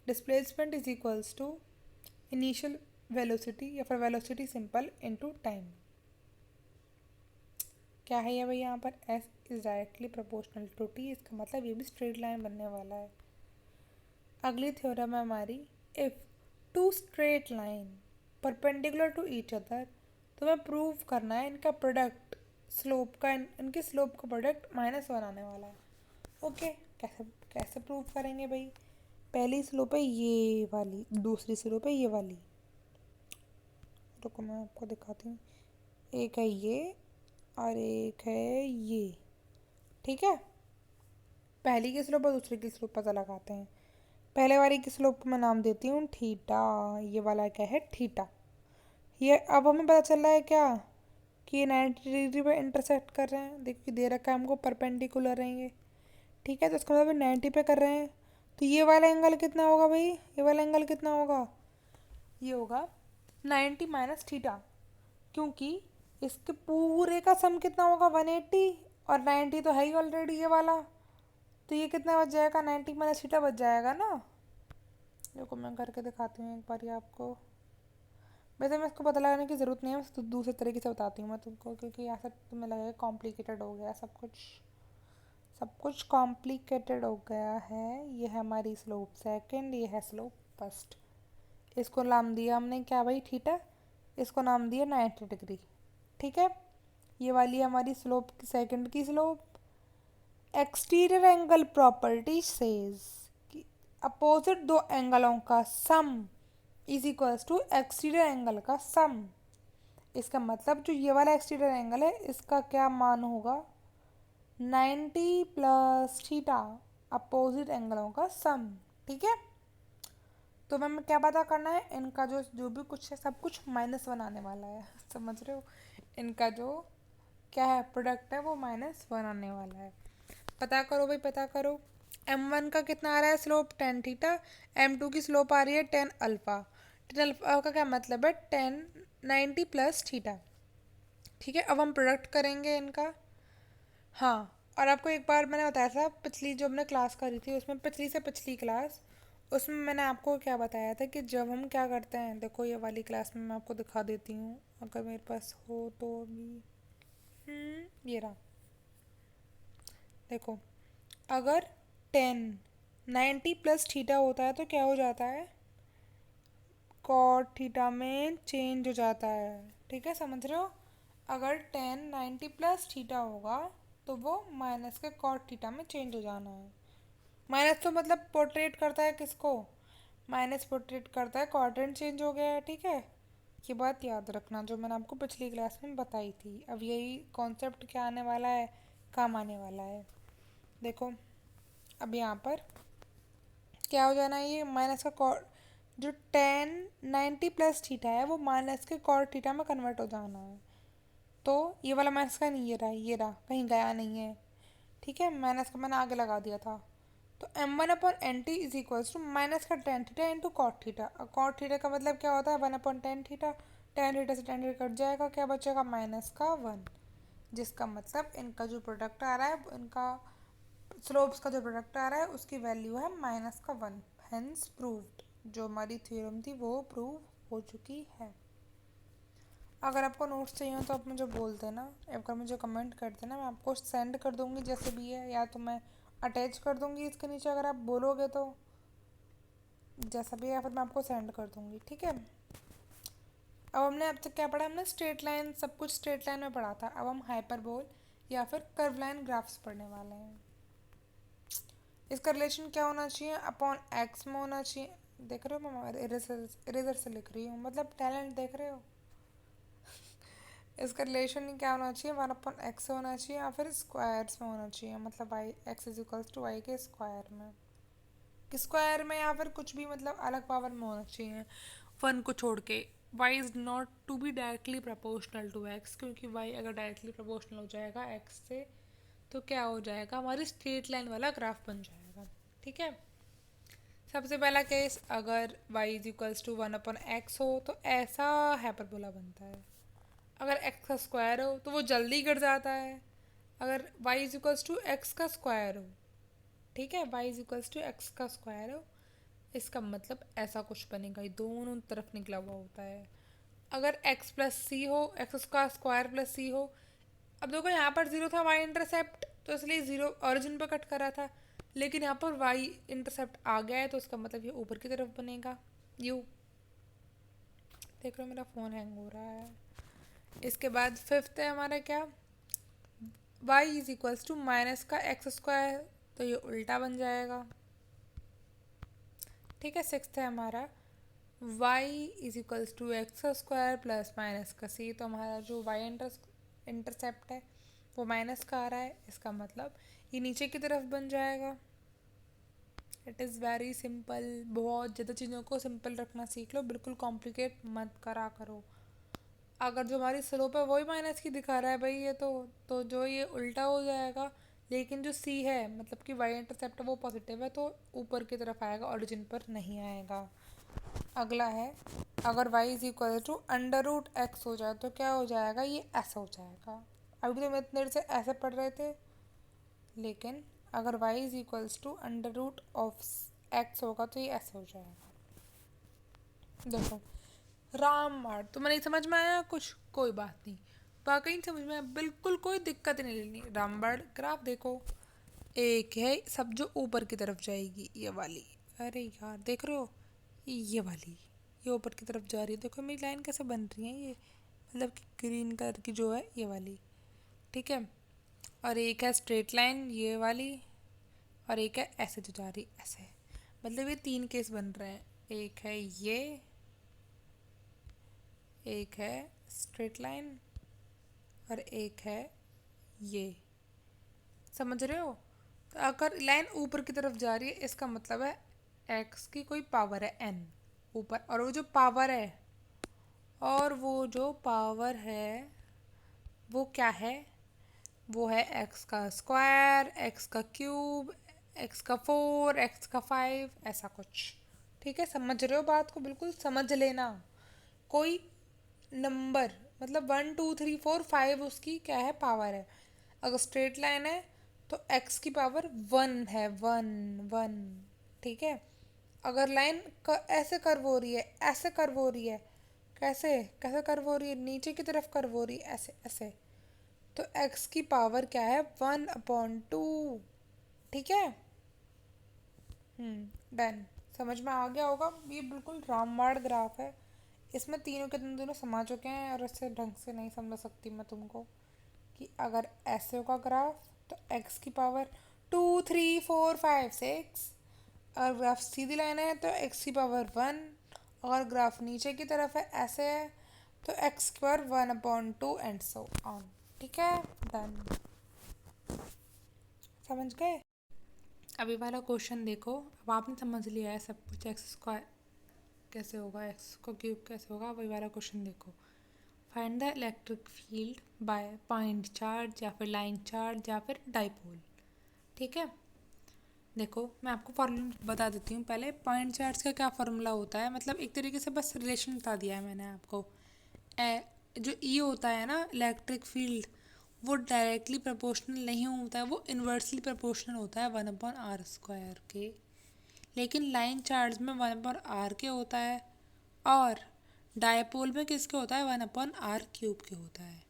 displacement = initial velocity या फिर वेलोसिटी सिंपल इनटू टाइम। क्या है ये भाई? यहाँ पर S is directly proportional to t, इसका मतलब ये भी स्ट्रेट लाइन बनने वाला है। अगली थ्योरम है हमारी, if two straight line perpendicular to each other, तो हमें प्रूव करना है इनका प्रोडक्ट स्लोप का, इनके स्लोप का प्रोडक्ट -1 आने वाला है। ओके, कैसे कैसे प्रूव करेंगे भाई? पहली स्लोप है ये वाली, दूसरी स्लोप है ये वाली। रुको मैं आपको दिखाती हूँ। एक है ये और एक है ये। ठीक है, पहली की स्लोप और दूसरी की स्लोप पता लगाते हैं। पहले वाली की स्लोप को मैं नाम देती हूँ थीटा। ये वाला क्या है? थीटा। ये अब हमें पता चल रहा है क्या कि ये 90 डिग्री पे इंटरसेक्ट कर रहे हैं। देखिए दे रखा है हमको परपेंडिकुलर है ये। ठीक है, तो इसका मतलब 90 पे कर रहे हैं। तो ये वाला एंगल कितना होगा भाई? ये वाला एंगल कितना होगा? ये होगा 90 माइनस थीटा, क्योंकि इसके पूरे का सम कितना होगा? 180, और 90 तो है ही ऑलरेडी ये वाला। तो ये कितना बच जाएगा? 90 माइनस थीटा बच जाएगा ना। देखो मैं करके दिखाती हूँ एक बार ये आपको। वैसे मैं इसको पता लगाने की ज़रूरत नहीं है, मैं दूसरे तरीके से बताती हूँ मैं तुमको, क्योंकि ऐसा तुम्हें लगेगा कॉम्प्लिकेटेड हो गया सब कुछ कॉम्प्लिकेटेड हो गया है। ये है हमारी स्लोप सेकंड, ये है स्लोप फर्स्ट। इसको नाम दिया हमने क्या भाई? थीटा। इसको नाम दिया 90 डिग्री। ठीक है, ये वाली हमारी स्लोप की सेकंड की slope, exterior angle property says कि अपोजिट दो एंगलों का sum is equals to exterior angle का सम। इसका मतलब जो ये वाला एक्सटीरियर एंगल है इसका क्या मान होगा, 90 प्लस थीटा अपोजिट एंगलों का सम। ठीक है, तो हमें क्या पता करना है, इनका जो जो भी कुछ है सब कुछ -1 आने वाला है। समझ रहे हो, इनका जो क्या है प्रोडक्ट है वो -1 आने वाला है। पता करो भाई, पता करो। m1 का कितना आ रहा है स्लोप 10 थीटा, m2 की स्लोप आ रही है 10 अल्फ़ा। 10 अल्फ़ा का क्या मतलब है, 10 90 प्लस थीटा। ठीक है, अब हम प्रोडक्ट करेंगे इनका। हाँ, और आपको एक बार मैंने बताया था पिछली जो हमने क्लास करी थी उसमें, पिछली से पिछली क्लास, उसमें मैंने आपको क्या बताया था कि जब हम क्या करते हैं, देखो ये वाली क्लास में मैं आपको दिखा देती हूँ अगर मेरे पास हो तो अभी। ये रहा, देखो अगर 90 प्लस थीटा होता है तो क्या हो जाता है, कॉट थीटा में चेंज हो जाता है। ठीक है, समझ रहे हो, अगर 90 प्लस थीटा होगा तो वो माइनस के कॉट थीटा में चेंज हो जाना है। माइनस तो मतलब पोर्ट्रेट करता है किसको, माइनस पोर्ट्रेट करता है क्वाड्रेंट चेंज हो गया है। ठीक है, ये बात याद रखना जो मैंने आपको पिछली क्लास में बताई थी। अब यही कॉन्सेप्ट क्या आने वाला है, काम आने वाला है। देखो अब यहाँ पर क्या हो जाना है, ये माइनस का कॉट, जो 90 प्लस थीटा है वो माइनस के कॉट थीटा में कन्वर्ट हो जाना है। तो ये वाला माइनस का नहीं, ये रहा कहीं गया नहीं है। ठीक है, माइनस का मैंने आगे लगा दिया था। तो m1/nt is equals to minus का tan theta into cot theta. Cot theta का मतलब क्या होता है, 1/10 थीटा। टेन थीटा से टेन थीटा कट जाएगा, क्या बचेगा -1, जिसका मतलब इनका जो प्रोडक्ट आ रहा है, इनका स्लोप्स का जो प्रोडक्ट आ रहा है उसकी वैल्यू है -1। हेंस प्रूव्ड, जो हमारी थ्योरम थी वो प्रूव हो चुकी है। अगर आपको नोट्स चाहिए हो तो आप मुझे बोल देना, अगर मुझे कमेंट कर देना, मैं आपको सेंड कर दूँगी जैसे भी है, या तो मैं अटैच कर दूँगी इसके नीचे अगर आप बोलोगे तो, जैसा भी है फिर मैं आपको सेंड कर दूँगी। ठीक है, अब हमने अब तक क्या पढ़ा, हमने स्ट्रेट लाइन, सब कुछ स्ट्रेट लाइन में पढ़ा था। अब हम हाइपरबोल या फिर कर्व लाइन ग्राफ्स पढ़ने वाले हैं। इसका रिलेशन क्या होना चाहिए, अपॉन एक्स में होना चाहिए। देख रहे हो मैं इरेजर से लिख रही हूँ, मतलब टैलेंट देख रहे हो। इसका रिलेशन क्या होना चाहिए, 1/x से होना चाहिए या फिर स्क्वायर्स में होना चाहिए, मतलब y x is equals to y के स्क्वायर में, स्क्वायर में, या फिर कुछ भी मतलब अलग पावर में होना चाहिए 1 को छोड़ के। y is not to be directly proportional to x, क्योंकि y अगर डायरेक्टली प्रपोर्शनल हो जाएगा x से तो क्या हो जाएगा, हमारी स्ट्रेट लाइन वाला ग्राफ बन जाएगा। ठीक है, सबसे पहला केस, अगर y is equals to 1/x हो तो ऐसा हाइपरबोला बनता है। अगर x का स्क्वायर हो तो वो जल्दी गिर जाता है। अगर y is equals to x का स्क्वायर हो, ठीक है, y is equals to x का स्क्वायर हो, इसका मतलब ऐसा कुछ बनेगा, ये दोनों तरफ निकला हुआ होता है। अगर x प्लस सी हो, एक्स का स्क्वायर प्लस सी हो, अब देखो यहाँ पर 0 था y इंटरसेप्ट, तो इसलिए 0 ऑरिजिन पर कट करा था, लेकिन यहाँ पर y इंटरसेप्ट आ गया है तो इसका मतलब ये ऊपर की तरफ बनेगा यू। देख रहे हो मेरा फ़ोन हैंग हो रहा है। इसके बाद फिफ्थ है हमारा क्या, y is equals to minus का एक्स स्क्वायर, तो ये उल्टा बन जाएगा। ठीक है, सिक्स्थ है हमारा y is equals to x square plus minus का सी, तो हमारा जो y इंटरसेप्ट है वो माइनस का आ रहा है, इसका मतलब ये नीचे की तरफ बन जाएगा। इट इज़ वेरी सिंपल, बहुत ज़्यादा चीज़ों को सिंपल रखना सीख लो, बिल्कुल कॉम्प्लिकेट मत करा करो। अगर जो हमारी स्लोप है वही माइनस की दिखा रहा है भाई ये तो जो ये उल्टा हो जाएगा, लेकिन जो सी है मतलब कि वाई इंटरसेप्ट वो पॉजिटिव है तो ऊपर की तरफ आएगा, ओरिजिन पर नहीं आएगा। अगला है, अगर y is equal to √x हो जाए तो क्या हो जाएगा, ये ऐसा हो जाएगा। अभी तो मैं इतने देर से ऐसे पढ़ रहे थे, लेकिन अगर y is equals to √x होगा तो ये ऐसे हो जाएगा। देखो रामबाण, तुम्हें नहीं समझ में आया कुछ, कोई बात नहीं, वाकई नहीं समझ में आया, बिल्कुल कोई दिक्कत नहीं लेनी। रामबाण ग्राफ देखो, एक है सब जो ऊपर की तरफ जाएगी ये वाली, अरे यार देख रहे हो, ये वाली ये ऊपर की तरफ जा रही है, देखो मेरी लाइन कैसे बन रही है ये, मतलब कि ग्रीन कलर की जो है ये वाली। ठीक है, और एक है स्ट्रेट लाइन ये वाली, और एक है ऐसे जो जा रही ऐसे। मतलब ये तीन केस बन रहे हैं, एक है ये, एक है स्ट्रेट लाइन, और एक है ये। समझ रहे हो? तो अगर लाइन ऊपर की तरफ जा रही है इसका मतलब है एक्स की कोई पावर है एन ऊपर, और वो जो पावर है, वो क्या है? वो है एक्स का स्क्वायर, एक्स का क्यूब, एक्स का 4, एक्स का 5, ऐसा कुछ। ठीक है, समझ रहे हो बात को? बिल्कुल समझ लेना। कोई नंबर मतलब 1 2 3 4 5 उसकी क्या है, पावर है। अगर स्ट्रेट लाइन है तो एक्स की पावर 1 है, 1 1। ठीक है, अगर लाइन ऐसे कर्व हो रही है, ऐसे कर्व हो रही है, कैसे कैसे कर्व हो रही है, नीचे की तरफ कर्व हो रही है, ऐसे ऐसे, तो एक्स की पावर क्या है, 1/2। ठीक है, डन। समझ में आ गया होगा, ये बिल्कुल रामबाण ग्राफ है। इसमें तीनों के दोनों समा चुके हैं, और इससे ढंग से नहीं समझ सकती मैं तुमको कि अगर ऐसे होगा ग्राफ तो एक्स की पावर 2 3 4 5 6, और ग्राफ सीधी लाइन है तो एक्स की पावर 1, और ग्राफ नीचे की तरफ है ऐसे है तो एक्स की पावर 1/2 एंड सो ऑन। ठीक है, डन। समझ गए? अभी वाला क्वेश्चन देखो, अब आपने समझ लिया है सब कुछ, एक्स स्क्वायर कैसे होगा, एक्स का क्यूब कैसे होगा। वही वाला क्वेश्चन देखो, find the electric field by point charge या फिर लाइन चार्ज या फिर डाइपोल। ठीक है, देखो मैं आपको फॉर्मूला बता देती हूँ पहले। पॉइंट चार्ज का क्या फार्मूला होता है, मतलब एक तरीके से बस रिलेशन बता दिया है मैंने आपको। जो ई होता है ना इलेक्ट्रिक फील्ड, वो डायरेक्टली प्रोपोर्शनल नहीं होता है, वो इन्वर्सली प्रोपोर्शनल होता है 1/r² के। लेकिन लाइन चार्ज में 1/r के होता है, और डायपोल में किसके होता है, 1/r³ के होता है।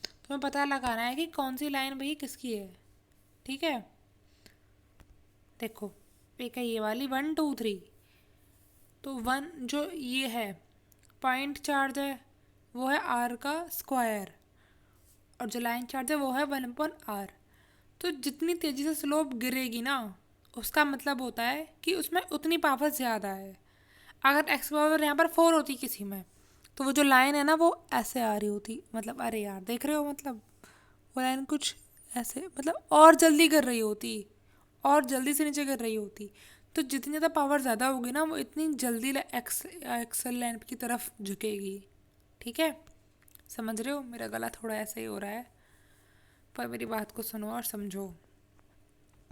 तुम्हें पता लगाना है कि कौन सी लाइन भाई किसकी है। ठीक है, देखो एक है ये वाली 1 2 3, तो 1 जो ये है पॉइंट चार्ज है वो है आर का स्क्वायर, और जो लाइन चार्ज है वो है 1/r। तो जितनी तेज़ी से स्लोप गिरेगी ना, उसका मतलब होता है कि उसमें उतनी पावर ज़्यादा है। अगर एक्स पावर यहाँ पर 4 होती किसी में, तो वो जो लाइन है ना वो ऐसे आ रही होती, मतलब अरे यार देख रहे हो, मतलब वो लाइन कुछ ऐसे, मतलब और जल्दी कर रही होती, और जल्दी से नीचे कर रही होती। तो जितनी ज़्यादा पावर ज़्यादा होगी ना, वो इतनी जल्दी एक्सल लाइन की तरफ झुकेगी। ठीक है, समझ रहे हो? मेरा गला थोड़ा ऐसे ही हो रहा है, पर मेरी बात को सुनो और समझो।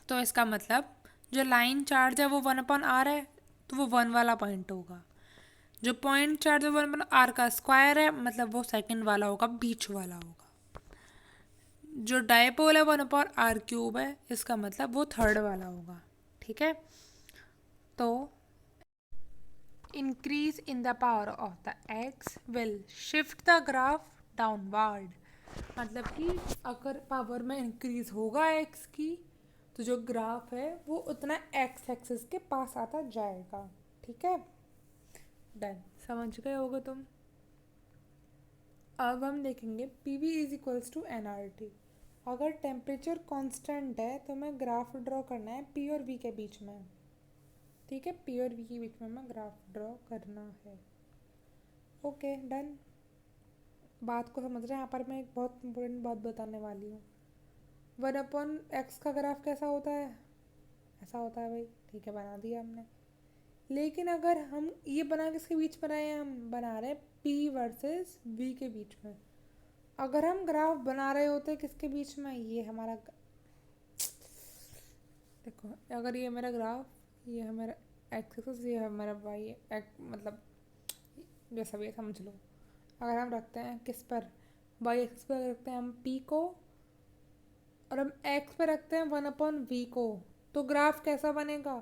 तो इसका मतलब जो लाइन चार्ज है वो 1/r है, तो वो 1 वाला पॉइंट होगा। जो पॉइंट चार्ज है 1/r का स्क्वायर है, मतलब वो सेकंड वाला होगा, बीच वाला होगा। जो डायपोल है 1/r³ है, इसका मतलब वो थर्ड वाला होगा। ठीक है, तो increase in the power of the x will shift the graph downward। मतलब कि अगर पावर में इंक्रीज होगा x की, तो जो ग्राफ है वो उतना x एक्सिस के पास आता जाएगा। ठीक है, डन। समझ गए होगे तुम? अब हम देखेंगे P V is equals to N R T. अगर टेम्परेचर कांस्टेंट है तो हमें ग्राफ ड्रॉ करना है पी और वी के बीच में। ठीक है, पी और वी के बीच में हमें ग्राफ ड्रॉ करना है। Okay, done. बात को समझ रहे हैं? यहाँ पर मैं एक बहुत इंपॉर्टेंट बात बताने वाली हूँ। 1/x का ग्राफ कैसा होता है, ऐसा होता है भाई। ठीक है, बना दिया हमने। लेकिन अगर हम ये बना किसके बीच बनाए हैं, हम बना रहे हैं p वर्सेस v के बीच में। अगर हम ग्राफ बना रहे होते किसके बीच में, ये हमारा, देखो अगर ये मेरा ग्राफ, ये है मेरा एक्सिस, ये है मेरा वाई, मतलब जैसा भी है समझ लो। अगर हम रखते हैं किस पर, वाई एक्सिस पर रखते हैं हम p को, और हम x पे रखते हैं 1/v को, तो ग्राफ कैसा बनेगा,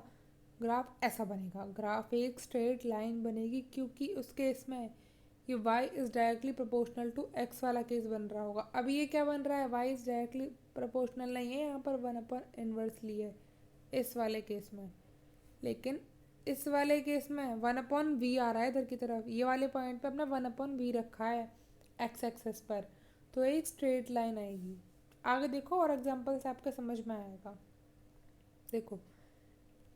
ग्राफ ऐसा बनेगा। ग्राफ एक स्ट्रेट लाइन बनेगी, क्योंकि उस केस में ये y is directly proportional to x वाला केस बन रहा होगा। अभी ये क्या बन रहा है, y इज़ डायरेक्टली प्रोपोर्शनल नहीं है, यहाँ पर 1/इनवर्सली है इस वाले केस में। लेकिन इस वाले केस में 1/v आ रहा है इधर की तरफ, ये वाले पॉइंट पे अपना 1/v रखा है x एक्सेस पर, तो एक स्ट्रेट लाइन आएगी। आगे देखो और एग्जाम्पल से आपके समझ में आएगा। देखो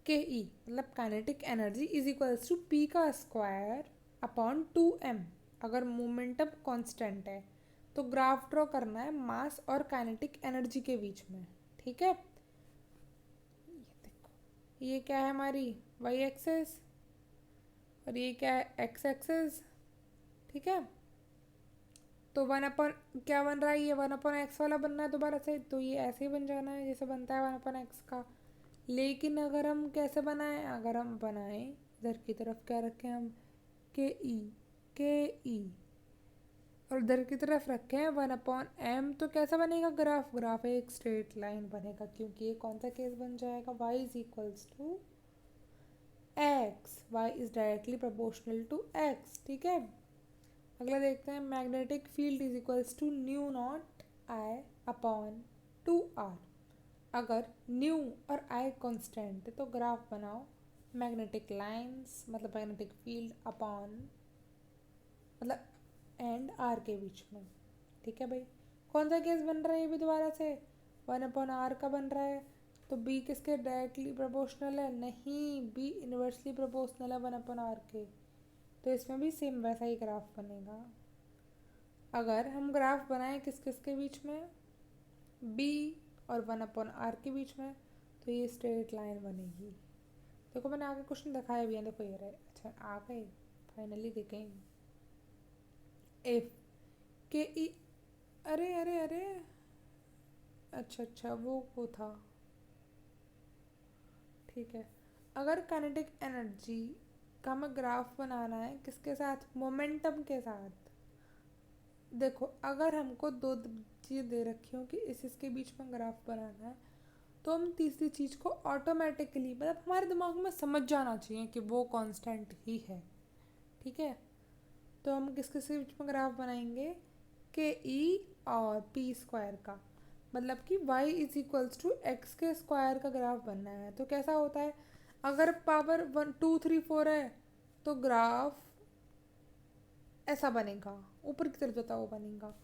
के ई मतलब kinetic energy is equals to P का स्क्वायर अपॉन 2m। अगर मोमेंटम कांस्टेंट है तो ग्राफ ड्रॉ करना है मास और काइनेटिक एनर्जी के बीच में। ठीक है, ये देखो ये क्या है हमारी वाई एक्सेस और ये क्या है एक्स एक्सेस। ठीक है, तो वन अपन क्या बन रहा है, ये वन अपन एक्स वाला बनना है दोबारा से, तो ये ऐसे ही बन जाना है जैसे बनता है वन अपन एक्स का। लेकिन अगर हम कैसे बनाएं, अगर हम बनाएं इधर की तरफ क्या रखें हम के ई और इधर की तरफ रखें हैं वन अपॉन एम, तो कैसा बनेगा ग्राफ, ग्राफ एक स्ट्रेट लाइन बनेगा क्योंकि ये कौन सा केस बन जाएगा y is equals to x, Y is directly proportional to x. ठीक है, अगला देखते हैं magnetic field is equals to nu naught I upon 2r। अगर न्यू और आई कांस्टेंट है तो ग्राफ बनाओ मैग्नेटिक लाइंस मतलब मैग्नेटिक फील्ड अपॉन मतलब एंड आर के बीच में। ठीक है भाई, कौन सा केस बन रहा है ये भी दोबारा से वन अपॉन आर का बन रहा है, तो बी किसके डायरेक्टली प्रोपोर्शनल है, नहीं बी इन्वर्सली प्रोपोर्शनल है वन अपॉन आर के, तो इसमें भी सेम वैसा ही ग्राफ बनेगा। अगर हम ग्राफ बनाएं किस किस के बीच में, बी और वन अपॉन आर के बीच में, तो ये स्ट्रेट लाइन बनेगी। देखो मैंने आगे क्वेश्चन दिखाया भी है, देखो ये रहे। अच्छा आ गए फाइनली देखें। इफ के ई अरे अरे अरे अच्छा वो था। ठीक है, अगर काइनेटिक एनर्जी का हमें ग्राफ बनाना है किसके साथ, मोमेंटम के साथ। देखो अगर हमको दो चीज़ दे रखी हो कि इसके बीच में ग्राफ बनाना है, तो हम तीसरी चीज़ को ऑटोमेटिकली मतलब हमारे दिमाग में समझ जाना चाहिए कि वो कांस्टेंट ही है। ठीक है, तो हम किस किस के बीच में ग्राफ बनाएंगे, के ई और पी स्क्वायर का, मतलब कि y is equals to x के स्क्वायर का ग्राफ बनना है। तो कैसा होता है, अगर पावर 1 2 3 4 है तो ग्राफ ऐसा बनेगा, ऊपर की तरफ जाता वो बनेगा।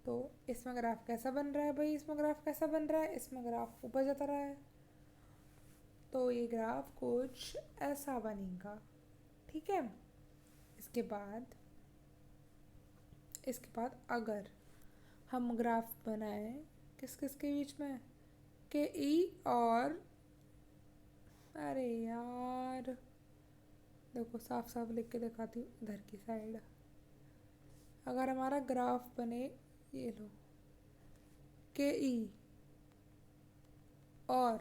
तो इसमें ग्राफ कैसा बन रहा है भाई, इसमें ग्राफ कैसा बन रहा है, इसमें ग्राफ ऊपर जाता रहा है, तो ये ग्राफ कुछ ऐसा बनेगा। ठीक है, इसके बाद अगर हम ग्राफ बनाएं किस किस के बीच में, के ई और अरे यार देखो साफ साफ लिख के दिखाती हूँ इधर की साइड। अगर हमारा ग्राफ बने, ये लो के ई और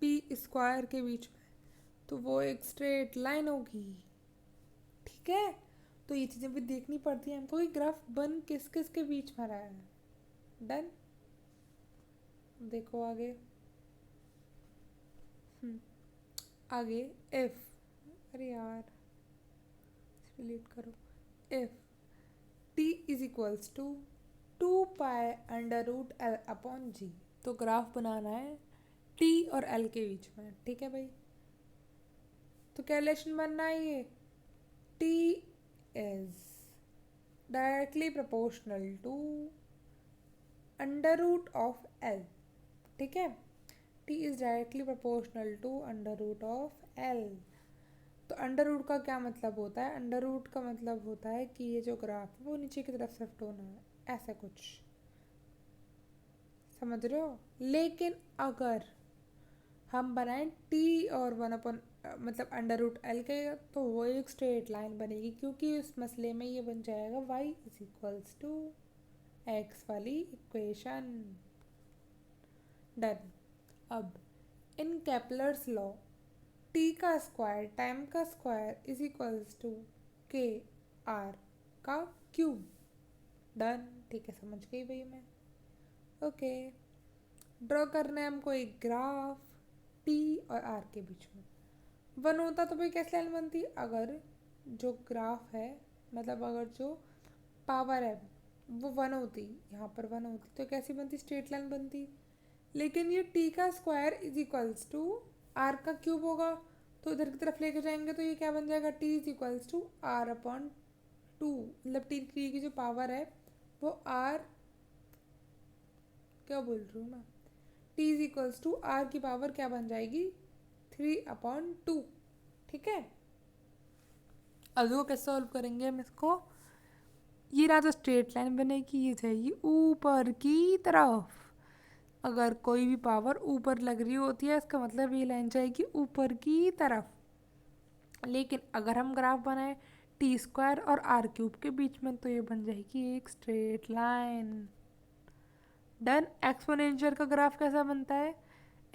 पी स्क्वायर के बीच में, तो वो एक स्ट्रेट लाइन होगी। ठीक है, तो ये चीज़ें भी देखनी पड़ती है हमको कि ग्राफ बन किस किस के बीच में रहा है। डन, देखो आगे। आगे इफ अरे यार डिलीट करो, if T is equals to 2 pi under root L upon G, तो ग्राफ बनाना है टी और एल के बीच में। ठीक है भाई, तो क्या रिलेशन बनना है, ये T is directly proportional to under root of L. ठीक है, T is directly proportional to under root of L. तो अंडर रूट का क्या मतलब होता है, अंडर रूट का मतलब होता है कि ये जो ग्राफ है वो नीचे की तरफ शिफ्ट होना है, ऐसा कुछ समझ रहे हो। लेकिन अगर हम बनाएं टी और वन अपन मतलब अंडर रूट एल के, तो वो एक स्ट्रेट लाइन बनेगी क्योंकि उस मसले में ये बन जाएगा y is equals to x वाली इक्वेशन। डन। अब इन केपलर्स लॉ टी का स्क्वायर टाइम का square is equals to K R का क्यूब। डन, ठीक है समझ गई भाई मैं। ओके, ड्रॉ करना है हमको एक ग्राफ टी और आर के बीच में। वन होता तो भाई कैसी लाइन बनती, अगर जो ग्राफ है मतलब अगर जो पावर है वो वन होती, यहाँ पर वन होती, तो कैसी बनती, स्ट्रेट लाइन बनती। लेकिन ये टी का square is equals to R का क्यूब होगा, तो इधर की तरफ लेके जाएंगे तो ये क्या बन जाएगा, T is equals to R upon 2, मतलब टी की जो पावर है वो आर क्या बोल रही हूँ मैं, T is equals to R की पावर क्या बन जाएगी, 3/2। ठीक है, अब देखो कैसे सॉल्व करेंगे हम इसको। ये रहा तो स्ट्रेट लाइन बनेगी, ये जाएगी ऊपर की तरफ। अगर कोई भी पावर ऊपर लग रही होती है इसका मतलब ये लाइन जाएगी ऊपर की तरफ। लेकिन अगर हम ग्राफ बनाए टी स्क्वायर और आर क्यूब के बीच में तो ये बन जाएगी एक स्ट्रेट लाइन। डन। एक्सपोनेंशियल का ग्राफ कैसा बनता है,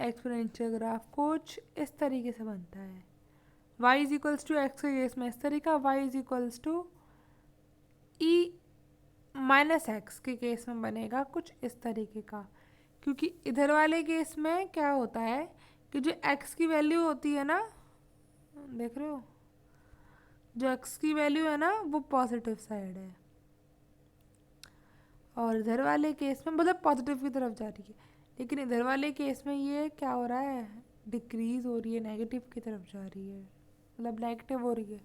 एक्सपोनेंशियल ग्राफ कुछ इस तरीके से बनता है। y is equals to x के केस में इस तरीका, y is equals to e minus x के केस में बनेगा कुछ इस तरीके का। क्योंकि इधर वाले केस में क्या होता है कि जो x की वैल्यू होती है ना, देख रहे हो, जो x की वैल्यू है ना वो पॉजिटिव साइड है, और इधर वाले केस में मतलब पॉजिटिव की तरफ जा रही है। लेकिन इधर वाले केस में ये क्या हो रहा है, डिक्रीज हो रही है, नेगेटिव की तरफ जा रही है, मतलब नेगेटिव हो रही है।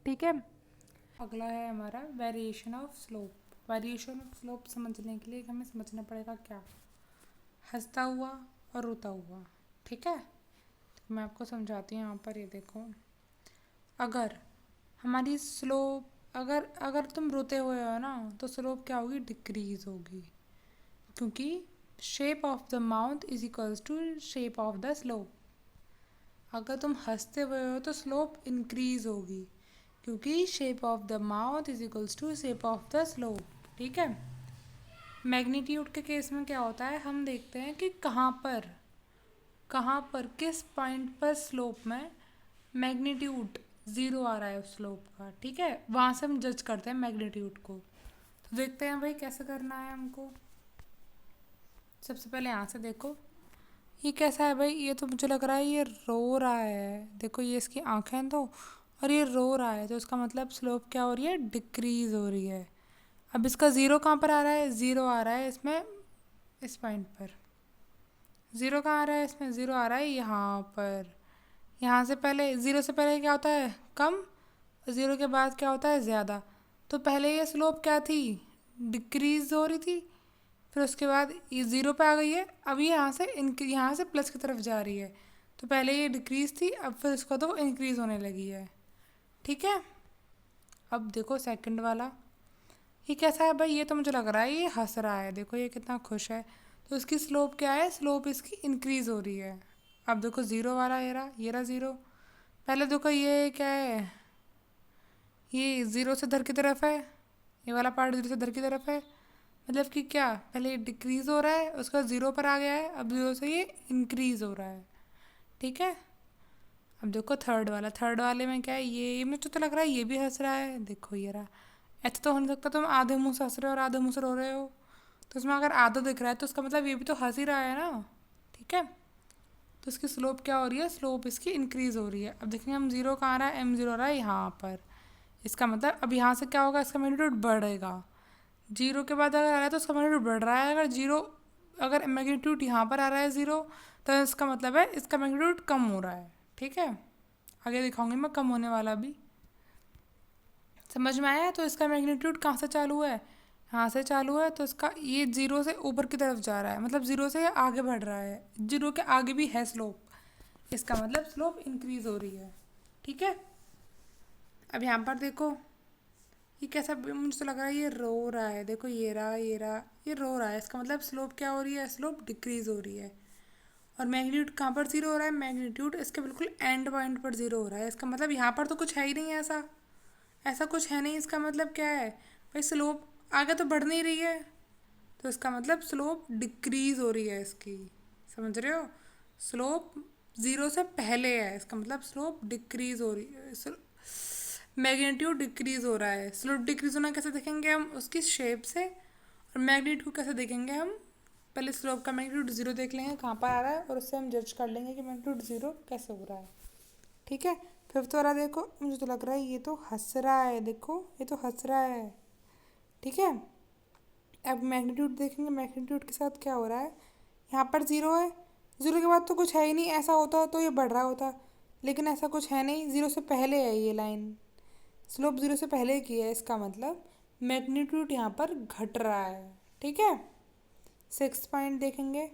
ठीक है, अगला है हमारा variation of slope. Variation of slope समझने के लिए हमें समझना पड़ेगा क्या, हंसता हुआ और रोता हुआ। ठीक है, तो मैं आपको समझाती हूँ। यहाँ पर ये देखो, अगर हमारी स्लोप, अगर तुम रोते हुए हो ना तो स्लोप क्या होगी, डिक्रीज होगी, क्योंकि shape of the mouth is equals to shape of the slope. अगर तुम हंसते हुए हो तो स्लोप इंक्रीज होगी, क्योंकि shape of the mouth is equals to shape of the slope. ठीक है, मैग्नीट्यूड के केस में क्या होता है, हम देखते हैं कि कहाँ पर किस पॉइंट पर स्लोप में मैग्नीट्यूड ज़ीरो आ रहा है उस स्लोप का। ठीक है, वहाँ से हम जज करते हैं मैग्नीट्यूड को। तो देखते हैं भाई कैसे करना है हमको। सबसे पहले यहाँ से देखो, ये कैसा है भाई, ये तो मुझे लग रहा है ये रो रहा है। देखो ये इसकी आँखें तो, और ये रो रहा है, तो इसका मतलब स्लोप क्या हो रही है, डिक्रीज हो रही है। अब इसका ज़ीरो कहाँ पर आ रहा है, ज़ीरो आ रहा है इसमें, इस पॉइंट पर। ज़ीरो कहाँ आ रहा है इसमें, ज़ीरो आ रहा है यहाँ पर। यहाँ से पहले, ज़ीरो से पहले क्या होता है, कम, ज़ीरो के बाद क्या होता है, ज़्यादा। तो पहले ये स्लोप क्या थी, डिक्रीज हो रही थी, फिर उसके बाद ये ज़ीरो पे आ गई है, अब ये यहाँ से प्लस की तरफ जा रही है। तो पहले ये डिक्रीज थी, अब फिर इसको तो इंक्रीज़ होने लगी है। ठीक है, अब देखो सेकंड वाला, ये कैसा है भाई, ये तो मुझे लग रहा है ये हंस रहा है, देखो ये कितना खुश है। तो इसकी स्लोप क्या है, स्लोप इसकी इंक्रीज़ हो रही है। अब देखो ज़ीरो वाला, ये रहा ज़ीरो। पहले देखो ये क्या है, ये ज़ीरो से इधर की तरफ है, ये वाला पार्ट ज़ीरो से इधर की तरफ है, मतलब कि क्या, पहले ये डिक्रीज़ हो रहा है, उसका ज़ीरो पर आ गया है, अब ज़ीरो से ये इंक्रीज़ हो रहा है। ठीक है, अब देखो थर्ड वाले में क्या है, ये मुझे तो लग रहा है ये भी हंस रहा है, देखो ये रहा। ऐसा तो हो नहीं सकता तुम आधे मुंह से हंस रहे हो और आधे मुंह से रो रहे हो, तो इसमें अगर आधा दिख रहा है तो उसका मतलब ये भी तो हंस ही रहा है ना। ठीक है, तो इसकी स्लोप क्या हो रही है, स्लोप इसकी इंक्रीज़ हो रही है। अब देखेंगे हम, ज़ीरो कहाँ आ रहा है, m0 आ रहा है यहाँ पर। इसका मतलब अब यहाँ से क्या होगा, इसका मैग्नीट्यूड बढ़ेगा। जीरो के बाद अगर आ रहा है तो उसका मैग्नीट्यूड बढ़ रहा है, अगर मैग्नीट्यूड यहाँ पर आ रहा है ज़ीरो, तो इसका मतलब है इसका मैग्नीट्यूड कम हो रहा है। ठीक है, आगे दिखाऊंगी मैं कम होने वाला भी। समझ में आया, तो इसका मैग्नीट्यूड कहाँ से चालू है, यहाँ से चालू है, तो इसका ये ज़ीरो से ऊपर की तरफ जा रहा है, मतलब ज़ीरो से आगे बढ़ रहा है, ज़ीरो के आगे भी है स्लोप, इसका मतलब स्लोप इंक्रीज़ हो रही है। ठीक है, अब यहाँ पर देखो, ये कैसा, मुझे तो लग रहा है ये रो रहा है, देखो ये रो रहा है, इसका मतलब स्लोप क्या हो रही है, स्लोप डिक्रीज़ हो रही है। और मैग्नीट्यूड कहाँ पर ज़ीरो हो रहा है, मैग्नीट्यूड इसके बिल्कुल एंड पॉइंट पर ज़ीरो हो रहा है, इसका मतलब यहाँ पर तो कुछ है ही नहीं, ऐसा ऐसा कुछ है नहीं। इसका मतलब क्या है भाई, स्लोप आगे तो बढ़ नहीं रही है, तो इसका मतलब स्लोप डिक्रीज़ हो रही है इसकी। समझ रहे हो, स्लोप ज़ीरो से पहले है, इसका मतलब स्लोप डिक्रीज़ हो रही है, मैग्नीट्यूड डिक्रीज़ हो रहा है। स्लोप डिक्रीज़ होना कैसे देखेंगे हम, उसकी शेप से। और मैग्नीट्यूड को कैसे देखेंगे हम, पहले स्लोप का मैग्नीट्यूड ज़ीरो देख लेंगे कहाँ पर आ रहा है, और उससे हम जज कर लेंगे कि मैग्नीट्यूड ज़ीरो कैसे हो रहा है। ठीक है, फिफ्थ वाला देखो, मुझे तो लग रहा है ये तो हंस रहा है, देखो ये तो हंस रहा है। ठीक है, अब मैग्नीट्यूड देखेंगे, मैग्नीट्यूड के साथ क्या हो रहा है, यहाँ पर ज़ीरो है, ज़ीरो के बाद तो कुछ है ही नहीं, ऐसा होता तो ये बढ़ रहा होता, लेकिन ऐसा कुछ है नहीं, ज़ीरो से पहले है ये लाइन, स्लोप ज़ीरो से पहले की है, इसका मतलब मैग्नीट्यूड यहाँ पर घट रहा है। ठीक है, सिक्स पॉइंट देखेंगे,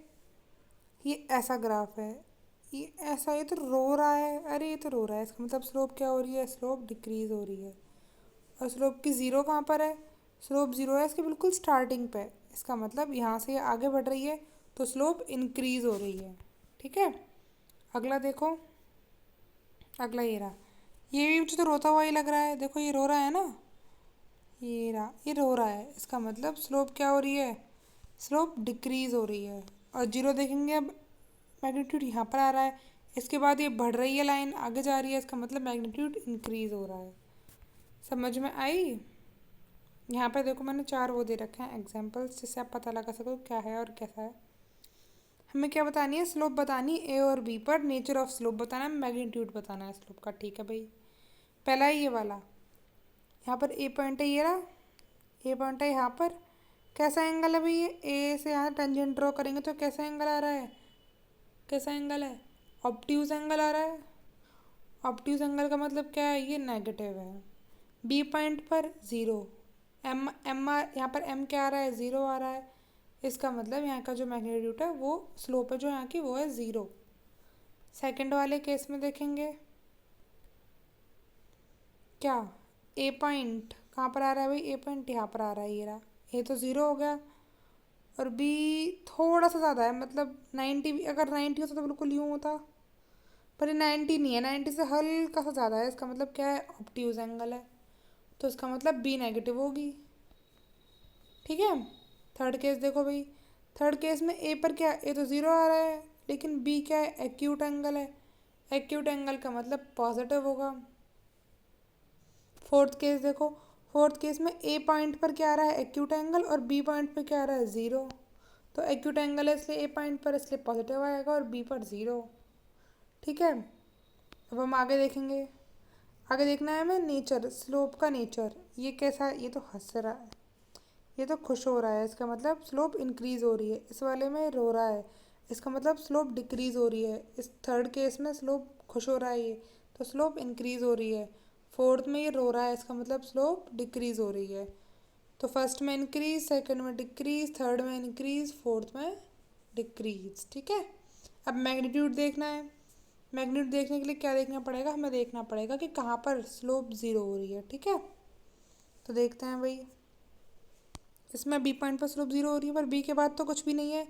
ये ऐसा ग्राफ है, ये ऐसा, ये तो रो रहा है, अरे ये तो रो रहा है, इसका मतलब स्लोप क्या हो रही है, स्लोप डिक्रीज हो रही है। और स्लोप की ज़ीरो कहाँ पर है, स्लोप ज़ीरो है इसके बिल्कुल स्टार्टिंग पे, इसका मतलब यहाँ से ये आगे बढ़ रही है तो स्लोप इंक्रीज हो रही है। ठीक है, अगला देखो, अगला ये रहा, ये भी मुझे तो रोता हुआ ही लग रहा है, देखो ये रो रहा है ना, ये रहा, ये रो रहा है, इसका मतलब स्लोप क्या हो रही है, स्लोप डिक्रीज हो रही है। और जीरो देखेंगे, अब मैग्नीट्यूड यहाँ पर आ रहा है, इसके बाद ये बढ़ रही है लाइन, आगे जा रही है, इसका मतलब मैग्नीट्यूड इंक्रीज हो रहा है। समझ में आई? यहाँ पे देखो मैंने चार वो दे रखे हैं एग्जाम्पल्स, जिससे आप पता लगा सको क्या है और कैसा है। हमें क्या बतानी है, स्लोप बतानी है ए और बी पर, नेचर ऑफ स्लोप बताना है, मैग्नीट्यूड बताना है स्लोप का। ठीक है भाई, पहला है ये वाला, यहाँ पर ए पॉइंट है, ये रहा ए पॉइंट है यहाँ पर, कैसा एंगल है भाई, ये ए से यहाँ टेंजेंट ड्रॉ करेंगे तो कैसा एंगल आ रहा है, कैसा एंगल है, ऑब्ट्यूज एंगल आ रहा है। ऑब्ट्यूज एंगल का मतलब क्या है, ये नेगेटिव है। बी पॉइंट पर ज़ीरो, एम एम यहाँ पर एम क्या आ रहा है, ज़ीरो आ रहा है, इसका मतलब यहाँ का जो मैग्नीट्यूड है वो स्लोप है जो यहाँ की वो है ज़ीरो। सेकंड वाले केस में देखेंगे क्या, ए पॉइंट कहाँ पर आ रहा है भाई, ए पॉइंट यहाँ पर आ रहा है, ये रहा, ए तो ज़ीरो हो गया, और बी थोड़ा सा ज़्यादा है, मतलब 90, अगर 90 होता तो बिल्कुल यूँ होता, पर ये 90 नहीं है, 90 से हल्का सा ज़्यादा है, इसका मतलब क्या है, ऑब्ट्यूज एंगल है, तो इसका मतलब बी नेगेटिव होगी। ठीक है, थर्ड केस देखो भाई, थर्ड केस में ए पर क्या, ए तो ज़ीरो आ रहा है, लेकिन बी क्या है, एक्यूट एंगल है, एक्यूट एंगल का मतलब पॉजिटिव होगा। फोर्थ केस देखो, फोर्थ केस में ए पॉइंट पर क्या आ रहा है, एक्यूट एंगल, और बी पॉइंट पर क्या आ रहा है, ज़ीरो, तो एक्यूट एंगल है इसलिए ए पॉइंट पर, इसलिए पॉजिटिव आएगा, और बी पर ज़ीरो। ठीक है, अब हम आगे देखेंगे, आगे देखना है हमें नेचर, स्लोप का नेचर, ये कैसा है, ये तो हंस रहा है, ये तो खुश हो रहा है, इसका मतलब स्लोप इंक्रीज हो रही है। इस वाले में रो रहा है, इसका मतलब स्लोप डिक्रीज हो रही है। इस थर्ड केस में स्लोप खुश हो रहा है ये, तो स्लोप इंक्रीज हो रही है। फोर्थ में ये रो रहा है, इसका मतलब स्लोप डिक्रीज हो रही है। तो फर्स्ट में इंक्रीज, सेकंड में डिक्रीज, थर्ड में इंक्रीज, फोर्थ में डिक्रीज। ठीक है, अब मैग्नीट्यूड देखना है, मैग्नीट्यूड देखने के लिए क्या देखना पड़ेगा, हमें देखना पड़ेगा कि कहाँ पर स्लोप ज़ीरो हो रही है। ठीक है, तो देखते हैं भाई, इसमें बी पॉइंट पर स्लोप ज़ीरो हो रही है, पर बी के बाद तो कुछ भी नहीं है,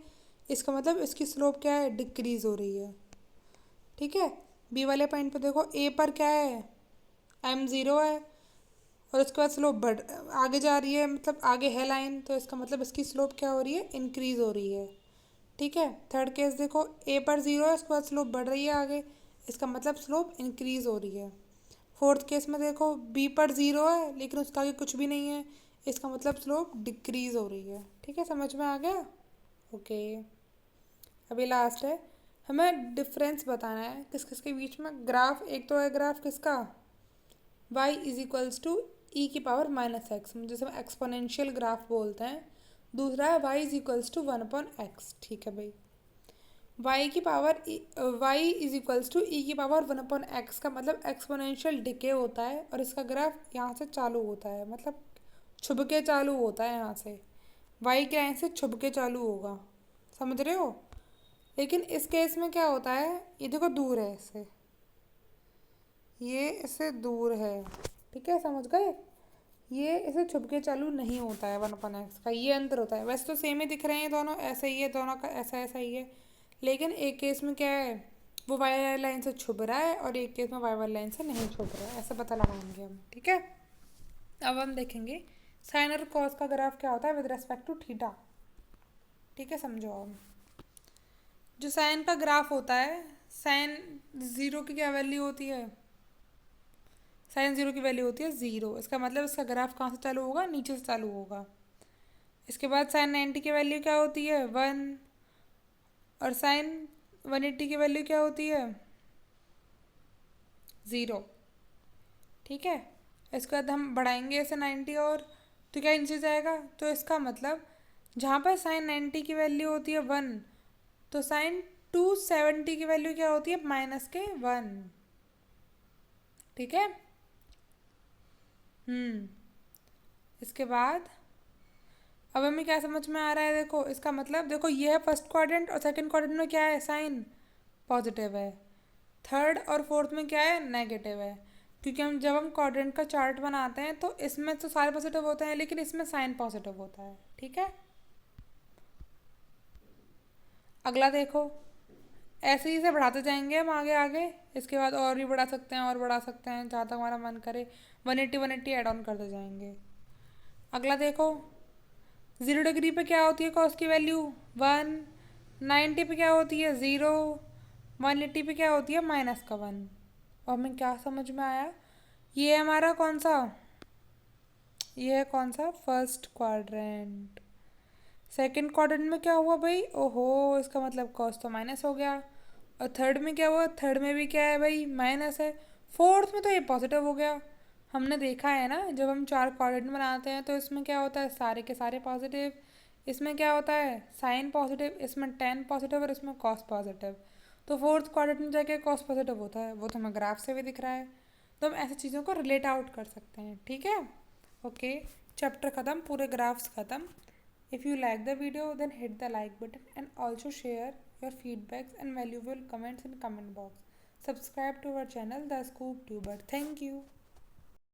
इसका मतलब इसकी स्लोप क्या है, डिक्रीज हो रही है। ठीक है, बी वाले पॉइंट पर देखो, ए पर क्या है, एम ज़ीरो है, और उसके बाद स्लोप बढ़ आगे जा रही है, मतलब आगे है लाइन, तो इसका मतलब इसकी स्लोप क्या हो रही है, इंक्रीज हो रही है। ठीक है, थर्ड केस देखो, ए पर ज़ीरो है, उसके बाद स्लोप बढ़ रही है आगे, इसका मतलब स्लोप इंक्रीज हो रही है। फोर्थ केस में देखो, बी पर ज़ीरो है लेकिन उसका आगे कुछ भी नहीं है, इसका मतलब स्लोप डिक्रीज हो रही है। ठीक है, समझ में आ गया? ओके, अभी लास्ट है, हमें डिफरेंस बताना है किस किस के बीच में। ग्राफ, एक तो है ग्राफ किसका, y is equals to E की पावर माइनस एक्स, जैसे हम एक्सपोनेंशियल ग्राफ बोलते हैं। दूसरा है y is equals to one upon X. ठीक है भाई, y की power y is equals to E की पावर वन अपॉन एक्स का मतलब एक्सपोनेंशियल डिके होता है, और इसका ग्राफ यहाँ से चालू होता है, मतलब छुप के चालू होता है यहाँ से, y के लाइन से छुप के चालू होगा, समझ रहे हो? लेकिन इस केस में क्या होता है, ये देखो दूर है इससे, ये इससे दूर है। ठीक है, समझ गए? ये इसे छुप के चालू नहीं होता है वन अपन एक्स का, ये अंतर होता है। वैसे तो सेम ही दिख रहे हैं दोनों, ऐसे ही है दोनों का, ऐसा ऐसा ही है, लेकिन एक केस में क्या है, वो वाई लाइन से छुप रहा है, और एक केस में वाई वाली लाइन से नहीं छुप रहा है, ऐसा पता लगाएंगे हम। ठीक है, अब हम देखेंगे साइन और कॉस का ग्राफ क्या होता है विद रेस्पेक्ट टू थीटा। ठीक है, समझो अब, जो साइन का ग्राफ होता है, साइन ज़ीरो की क्या वैल्यू होती है, साइन ज़ीरो की वैल्यू होती है ज़ीरो, इसका मतलब इसका ग्राफ कहाँ से चालू होगा, नीचे से चालू होगा। इसके बाद साइन 90 की वैल्यू क्या होती है, वन, और साइन 180 की वैल्यू क्या होती है, ज़ीरो। ठीक है, इसके बाद हम बढ़ाएंगे ऐसे 90 और, तो क्या नीचे जाएगा, तो इसका मतलब जहाँ पर साइन 90 की वैल्यू होती है वन, तो साइन 270 की वैल्यू क्या होती है, माइनस के वन। ठीक है, इसके बाद अब हमें क्या समझ में आ रहा है, देखो इसका मतलब, देखो ये है फर्स्ट क्वाड्रेंट और सेकंड क्वाड्रेंट में क्या है, साइन पॉजिटिव है। थर्ड और फोर्थ में क्या है, नेगेटिव है। क्योंकि हम जब हम क्वाड्रेंट का चार्ट बनाते हैं तो इसमें तो सारे पॉजिटिव होते हैं लेकिन इसमें साइन पॉजिटिव होता है, ठीक है। अगला देखो, ऐसे ही से बढ़ाते जाएंगे हम आगे आगे। इसके बाद और भी बढ़ा सकते हैं और बढ़ा सकते हैं जहाँ तक हमारा मन करे। 180 ऐड ऑन करते जाएंगे। अगला देखो, 0 डिग्री पे क्या होती है कॉस की वैल्यू, 1। 90 पे क्या होती है, 0। 180 पे क्या होती है, -1। और हमें क्या समझ में आया, ये है हमारा कौन सा, ये है कौन सा, फर्स्ट क्वाड्रेंट। सेकंड क्वाड्रेंट में क्या हुआ भाई, ओहो, इसका मतलब कॉस तो माइनस हो गया। और थर्ड में क्या हुआ, थर्ड में भी क्या है भाई, माइनस है। फोर्थ में तो ये पॉजिटिव हो गया। हमने देखा है ना, जब हम चार क्वाड्रेंट बनाते हैं तो इसमें क्या होता है, सारे के सारे पॉजिटिव। इसमें क्या होता है, साइन पॉजिटिव, इसमें टेन पॉजिटिव और इसमें कॉस पॉजिटिव। तो फोर्थ क्वाड्रेंट में जाके कॉस पॉजिटिव होता है, वो तो हमें ग्राफ से भी दिख रहा है। तो हम ऐसी चीज़ों को रिलेट आउट कर सकते हैं, ठीक है। ओके, चैप्टर ख़त्म, पूरे ग्राफ्स ख़त्म। If you like the video, then hit the like button and also share your feedbacks and valuable comments in comment box. Subscribe to our channel, The Scoop Tuber. Thank you.